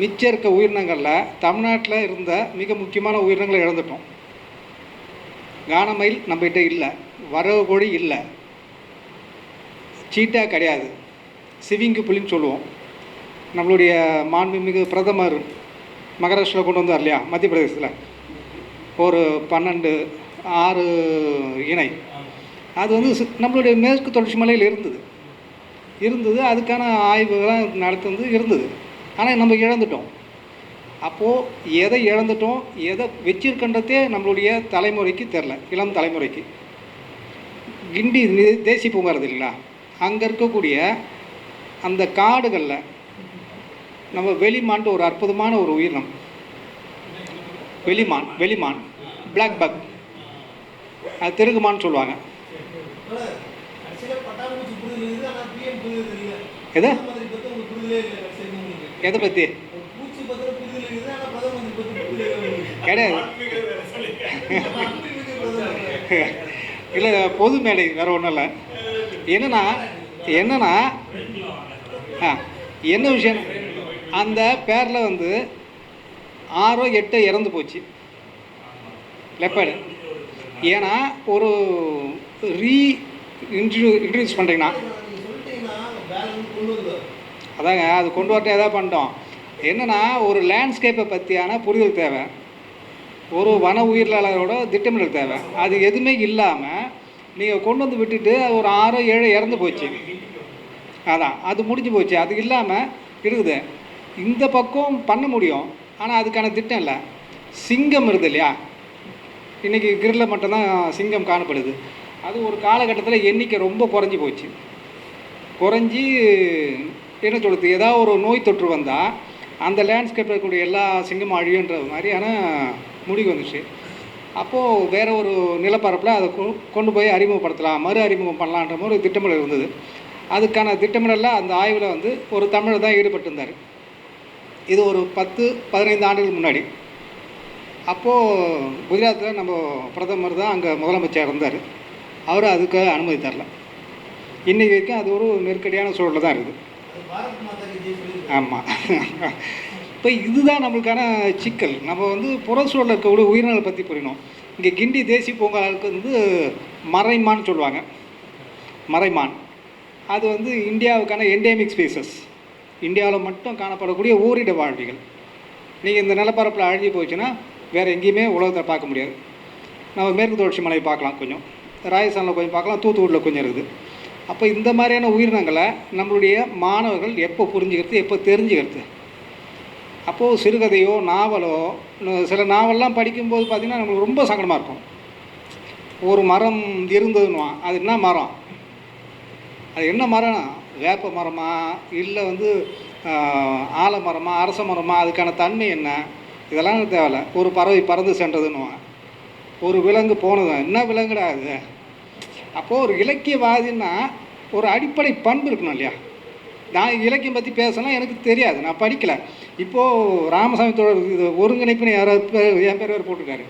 மிச்சம் இருக்க உயிரினங்களில் தமிழ்நாட்டில் இருந்த மிக முக்கியமான உயிரினங்களை இழந்துட்டோம். கானமயில் நம்மகிட்ட இல்லை, வரவு கோழி இல்லை, சீட்டா கிடையாது, சிவிங்கி புலின்னு சொல்லுவோம். நம்மளுடைய மாண்புமிகு பிரதமர் மகாராஷ்டிராவில் கொண்டு வந்தார் இல்லையா, மத்திய பிரதேசத்தில் ஒரு 6 இணை. அது வந்து நம்மளுடைய மேற்கு தொடர்ச்சி மலையில் இருந்தது. அதுக்கான ஆய்வுகள்லாம் நடத்துறது இருந்தது. ஆனால் நம்ம இழந்துட்டோம். அப்போது எதை இழந்துட்டோம், எதை வச்சிருக்கின்றதே நம்மளுடைய தலைமுறைக்கு தெரில, இளம் தலைமுறைக்கு. கிண்டி தேசிய பூங்கா இல்லைங்களா, அங்கே இருக்கக்கூடிய அந்த காடுகளில் நம்ம வெளிமான்ட்டு ஒரு அற்புதமான ஒரு உயிரினம், வெளிமான் பிளாக் பக், அது தெருகுமான்னு சொல்லுவாங்க. எதை பற்றி கிடையாது. இல்லை, பொது மேடை வேறு ஒன்றும் இல்லை. என்னன்னா என்ன விஷயம், அந்த பேரில் வந்து 6 8 இறந்து போச்சு லெப்பர்டு. ஏன்னா ஒரு இன்ட்ரடியூஸ் பண்ணுறீங்கன்னா அதாங்க, அது கொண்டு வரட்டும், எதாவது பண்ணிட்டோம். என்னென்னா ஒரு லேண்ட்ஸ்கேப்பை பற்றியான புரிதல் தேவை, ஒரு வன உயிரிழரோட திட்டமிடல் தேவை. அது எதுவுமே இல்லாமல் நீங்கள் கொண்டு வந்து விட்டுட்டு ஒரு 6 7 இறந்து போச்சு. அதான் அது முடிஞ்சு போச்சு. அது இல்லாமல் இருக்குது. இந்த பக்கம் பண்ண முடியும், ஆனால் அதுக்கான திட்டம் இல்லை. சிங்கம் இருக்குது இல்லையா, இன்றைக்கி கிரில்ல மட்டும்தான் சிங்கம் காணப்படுது. அது ஒரு காலகட்டத்தில் எண்ணிக்கை ரொம்ப குறைஞ்சி போச்சு. குறைஞ்சி என்ன சொல்லுது, ஏதாவது ஒரு நோய் தொற்று வந்தால் அந்த லேண்ட்ஸ்கேப்பில் இருக்கக்கூடிய எல்லா சிங்கமும் அழியுன்ற மாதிரியான முடிவு வந்துச்சு. அப்போது வேறு ஒரு நிலப்பரப்பில் அதை கொண்டு போய் அறிமுகப்படுத்தலாம், மறு அறிமுகம் பண்ணலான்ற மாதிரி ஒரு திட்டமிடல் இருந்தது. அதுக்கான திட்டமிடலில் அந்த ஆய்வில் வந்து ஒரு தமிழர் தான் ஈடுபட்டிருந்தார். இது ஒரு 10-15 ஆண்டுகள் முன்னாடி. அப்போது குஜராத்தில் நம்ம பிரதமர் தான் அங்கே முதலமைச்சர் இருந்தார். அவர் அதுக்கு அனுமதி தரல. இன்றைக்கி வரைக்கும் அது ஒரு நெருக்கடியான சூழலில் தான் இருக்குது. ஆமாம். இப்போ இதுதான் நம்மளுக்கான சிக்கல். நம்ம வந்து புற சூழலில் இருக்கக்கூடிய உயிரினங்களை பற்றி புரியணும். இங்கே கிண்டி தேசிய பூங்காவுக்கு வந்து மறைமான்னு சொல்லுவாங்க. மறைமான் அது வந்து இந்தியாவுக்கான எண்டேமிக் ஸ்பீசஸ், இந்தியாவில் மட்டும் காணப்படக்கூடிய ஓரிட வாழ்விகள். நீங்கள் இந்த நிலப்பரப்பில் அழிஞ்சு போச்சுன்னா வேறு எங்கேயுமே உலகத்தில் பார்க்க முடியாது. நம்ம மேற்கு தொடர்ச்சி மலை பார்க்கலாம், கொஞ்சம் ராஜஸ்தானில் கொஞ்சம் பார்க்கலாம், தூத்துக்குடியில் கொஞ்சம் இருக்குது. அப்போ இந்த மாதிரியான உயிரினங்களை நம்மளுடைய மாணவர்கள் எப்போ புரிஞ்சுக்கிறது, எப்போ தெரிஞ்சுக்கிறது? அப்போது சிறுகதையோ நாவலோ, சில நாவல்லாம் படிக்கும்போது பார்த்திங்கன்னா நம்மளுக்கு ரொம்ப சங்கடமாக இருக்கும். ஒரு மரம் இருந்ததுன்னுவான், அது என்ன மரம், அது என்ன மரம், வேப்ப மரமா இல்லை வந்து ஆலமரமா அரச மரமா, அதுக்கான தன்மை என்ன, இதெல்லாம் தேவையில்ல. ஒரு பறவை பறந்து சென்றதுன்னுவான், ஒரு விலங்கு போனது, என்ன விலங்குடா அது. அப்போது ஒரு இலக்கியவாதின்னா ஒரு அடிப்படை பண்பு இருக்கணும் இல்லையா. நான் இலக்கியம் பற்றி பேசலாம், எனக்கு தெரியாது, நான் படிக்கலை. இப்போது ராமசாமி தோழர் இது ஒருங்கிணைப்புன்னு யாராவது என் பேர் வேறு போட்டிருக்காரு.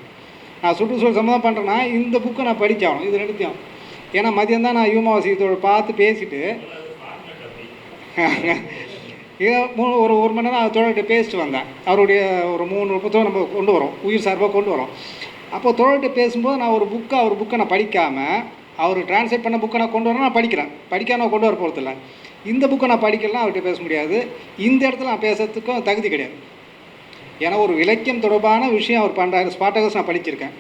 நான் சுற்றுச்சூழல் சம்மந்தம் பண்ணுறேன்னா இந்த புக்கை நான் படித்தாகணும், இது ரெண்டுத்தையும். ஏன்னா மதியம் தான் நான் யூமாவாசி தோழர் பார்த்து பேசிவிட்டு ஒரு 1 மணி நேரம் தோழர்கிட்ட பேசிட்டு வந்தேன். அவருடைய ஒரு 3 புத்தகம் நம்ம கொண்டு வரோம், உயிர் சார்பாக கொண்டு வரோம். அப்போது தோழர்கிட்ட பேசும்போது நான் ஒரு புக்கை நான் படிக்காமல் அவர் டிரான்ஸ்லேட் பண்ண புக்கை நான் கொண்டு வரேன், நான் படிக்கிறேன். படிக்க நான் கொண்டு வர போகிறதில்ல. இந்த புக்கை நான் படிக்கலாம் அவர்கிட்ட பேச முடியாது. இந்த இடத்துல நான் பேசுறதுக்கும் தகுதி கிடையாது. ஏன்னா ஒரு இலக்கியம் தொடர்பான விஷயம் அவர் பண்ணுறாரு. ஸ்பார்டகஸ் நான் படிச்சிருக்கேன்.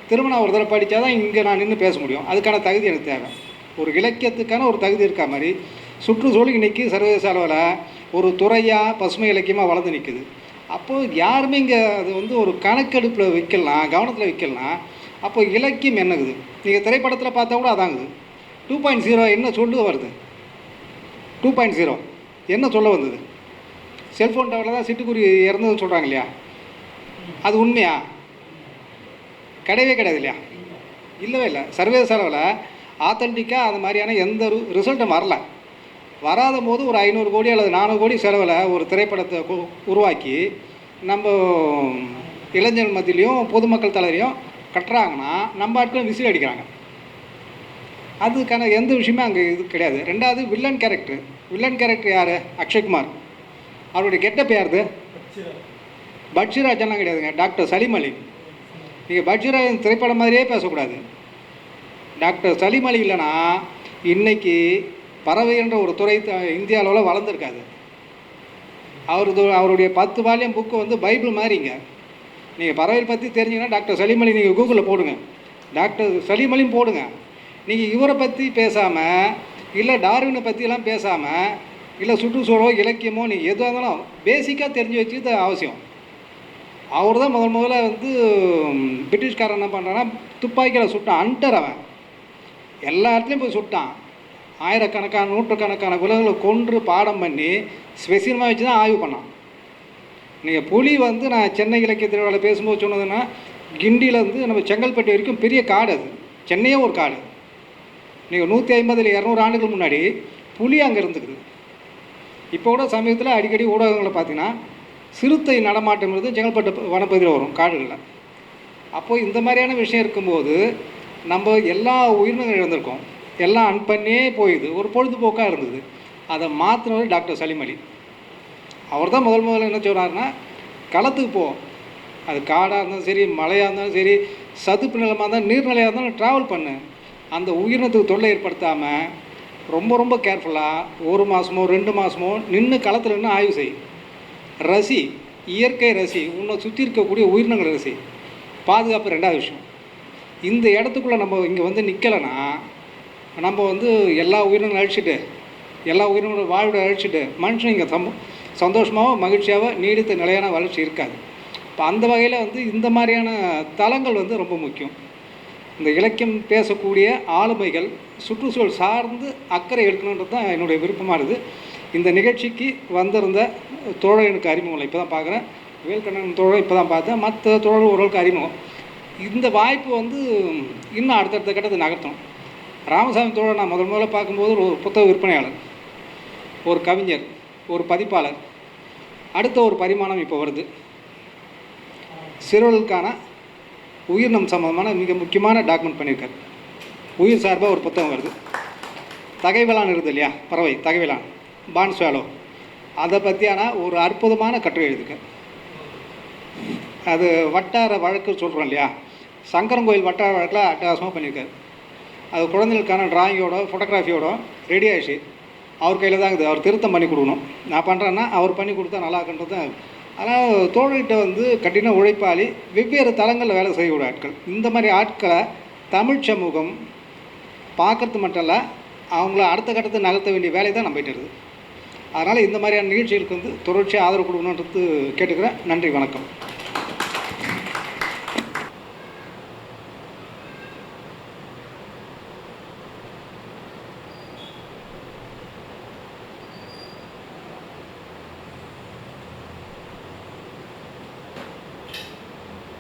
திரும்ப நான் ஒரு தடவை படித்தா தான் இங்கே நான் நின்று பேச முடியும். அதுக்கான தகுதி எனக்கு தேவை. ஒரு இலக்கியத்துக்கான ஒரு தகுதி இருக்கா மாதிரி சுற்றுச்சூழல் இன்றைக்கி சர்வதேச அளவில் ஒரு துறையாக பசுமை இலக்கியமாக வளர்ந்து நிற்குது. அப்போது யாருமே இங்கே அது வந்து ஒரு கணக்கெடுப்பில் வைக்கலாம், கவனத்தில் வைக்கலாம். அப்போ இலக்கியம் என்னங்குது? நீங்கள் திரைப்படத்தில் பார்த்தா கூட அதாங்குது. 2.0 என்ன சொல்ல வருது? 2.0 என்ன சொல்ல வந்தது? செல்ஃபோன் டவரில் தான் சிட்டுக்குருவி இறந்ததுன்னு சொல்கிறாங்க இல்லையா? அது உண்மையா? கிடையவே கிடையாது இல்லையா? இல்லவே இல்லை. சர்வதேச அளவில் ஆத்தென்டிக்காக அது மாதிரியான எந்த ரிசல்ட்டும் வரல. வராத போது ஒரு 500 கோடி அல்லது 400 கோடி செலவில் ஒரு திரைப்படத்தை உருவாக்கி நம்ம இளைஞர்கள் மத்தியிலையும் பொதுமக்கள் தலைவரையும் கட்டுறாங்கன்னா நம்ம ஆட்களும் விசில் அடிக்கிறாங்க. அதுக்கான எந்த விஷயமே அங்கே இது கிடையாது. ரெண்டாவது வில்லன் கேரக்டர் யார்? அக்ஷய்குமார். அவருடைய கெட்டப் யாருது? பட்சிராஜெல்லாம் கிடையாதுங்க, டாக்டர் சலீம் அலி. நீங்கள் பட்சிராஜன் திரைப்படம் மாதிரியே பேசக்கூடாது. டாக்டர் சலீம் அலி இல்லைன்னா இன்றைக்கி பறவைன்ற ஒரு துறை இந்திய அளவில் வளர்ந்துருக்காது. அவருடைய 10 வால்யூம் புக்கு வந்து பைபிள் மாதிரிங்க. நீங்கள் பறவை பற்றி தெரிஞ்சிங்கன்னா டாக்டர் சலீம் அலி நீங்கள் கூகுளில் போடுங்க, டாக்டர் சலீம் அலியும் போடுங்க. நீங்கள் இவரை பற்றி பேசாமல், இல்லை டார்வினை பற்றியெல்லாம் பேசாமல், இல்லை சுற்றுச்சூழலோ இலக்கியமோ நீங்கள் எதுவாக இருந்தாலும் பேசிக்காக தெரிஞ்சு வச்சுது அவசியம். அவர் தான் முதல்ல வந்து பிரிட்டிஷ்காரன் என்ன பண்ணுறான்னா துப்பாக்கியில் சுட்டான். அன்டர் அவன் எல்லா இடத்துலையும் போய் சுட்டான். ஆயிரக்கணக்கான நூற்றுக்கணக்கான விலங்குகளை கொன்று பாடம் பண்ணி ஸ்பெசிஃபிக்காக வச்சு தான் ஆய்வு பண்ணான். நீங்கள் புலி வந்து நான் சென்னை இலக்கிய திருவிழாவில் பேசும்போது சொன்னதுன்னா கிண்டியிலேருந்து நம்ம செங்கல்பட்டு வரைக்கும் பெரிய காடு. அது சென்னையே ஒரு காடு. நீங்கள் 150 இல்லை 200 ஆண்டுகள் முன்னாடி புலி அங்கே இருந்துக்குது. இப்போ கூட சமீபத்தில் அடிக்கடி ஊடகங்களை பார்த்தீங்கன்னா சிறுத்தை நடமாட்டம்ன்றது செங்கல்பட்டு வனப்பகுதியில் வரும் காடுகளில். அப்போது இந்த மாதிரியான விஷயம் இருக்கும்போது நம்ம எல்லா உயிரினங்களும் இழந்திருக்கோம். எல்லாம் அன்பண்ணியே போயிடுது. ஒரு பொழுதுபோக்காக இருந்தது. அதை மாற்றினவர் டாக்டர் சலீம் அலி. அவர் தான் முதல்ல என்ன சொல்கிறாருன்னா களத்துக்கு போ, அது காடாக இருந்தாலும் சரி, மலையாக இருந்தாலும் சரி, சதுப்பு நிலமாக இருந்தாலும் நீர்நிலையாக இருந்தாலும் ட்ராவல் பண்ணு. அந்த உயிரினத்துக்கு தொல்லை ஏற்படுத்தாமல் ரொம்ப கேர்ஃபுல்லாக 1 மாதமோ 2 மாதமோ நின்று களத்தில் நின்று ஆய்வு செய். ரசி, இயற்கை ரசி, உன்னை சுற்றி இருக்கக்கூடிய உயிரினங்கள் ரசி. பாதுகாப்பு 2வது விஷயம். இந்த இடத்துக்குள்ளே நம்ம இங்கே வந்து நிற்கலைன்னா நம்ம வந்து எல்லா உயிரினங்களும் அழிச்சிட்டு, எல்லா உயிரினங்களோட வாழ்வை அழிச்சிட்டு மனுஷன் இங்கே சந்தோஷமாகவும் மகிழ்ச்சியாகவும் நீடித்த நிலையான வளர்ச்சி இருக்காது. இப்போ அந்த வகையில் வந்து இந்த மாதிரியான தளங்கள் வந்து ரொம்ப முக்கியம். இந்த இலக்கியம் பேசக்கூடிய ஆளுமைகள் சுற்றுச்சூழல் சார்ந்து அக்கறை எடுக்கணுன்றது தான் என்னுடைய விருப்பமானது. இந்த நிகழ்ச்சிக்கு வந்திருந்த தோழனுக்கு அறிமுகம் இப்போ தான் பார்க்குறேன். வேல்கண்ணன் தோழர் இப்போ தான் பார்த்தேன். மற்ற தோழர் ஓரளவுக்கு அறிமுகம். இந்த வாய்ப்பு வந்து இன்னும் அடுத்தடுத்த கட்டத்தை நகர்த்தணும். ராமசாமி தோழர் நான் முதல்ல பார்க்கும்போது ஒரு புத்தக விற்பனையாளர், ஒரு கவிஞர், ஒரு பதிப்பாளர். அடுத்த ஒரு பரிமாணம் இப்போ வருது. சிறுவர்களுக்கான உயிரினம் சம்பந்தமான மிக முக்கியமான டாக்குமெண்ட் பண்ணியிருக்காரு. உயிர் சார்பாக ஒரு புத்தகம் வருது. தகைவேளான் இருக்குது இல்லையா, பறவை தகைவேளான், பான் ஸ்வாலோ, அதை பற்றியான ஒரு அற்புதமான கட்டுரை எழுதுக்க. அது வட்டார வழக்கு சொல்கிறோம் இல்லையா, சங்கரங்கோயில் வட்டார வழக்கில் அட்டகாசமாக பண்ணியிருக்காரு. அது குழந்தைகளுக்கான டிராயிங்கோட ஃபோட்டோகிராஃபியோட ரெடி ஆகிடுச்சு. அவர் கையில் தான் இருக்குது. அவர் திருத்தம் பண்ணி கொடுக்கணும். நான் பண்ணுறேன்னா அவர் பண்ணி கொடுத்தா நல்லா இருக்குன்றது தான். ஆனால் தோழர்கிட்ட வந்து கடின உழைப்பாளி, வெவ்வேறு தளங்களில் வேலை செய்யக்கூடிய ஆட்கள். இந்த மாதிரி ஆட்களை தமிழ் சமூகம் பார்க்கறது மட்டும் இல்லை, அவங்கள அடுத்த கட்டத்தை நகர்த்த வேண்டிய வேலை தான் நம்மகிட்ட இருக்குது. அதனால் இந்த மாதிரியான நிகழ்ச்சிகளுக்கு வந்து தொடர்ச்சியாக ஆதரவு கொடுக்கணுன்றது கேட்டுக்கிறேன். நன்றி, வணக்கம்.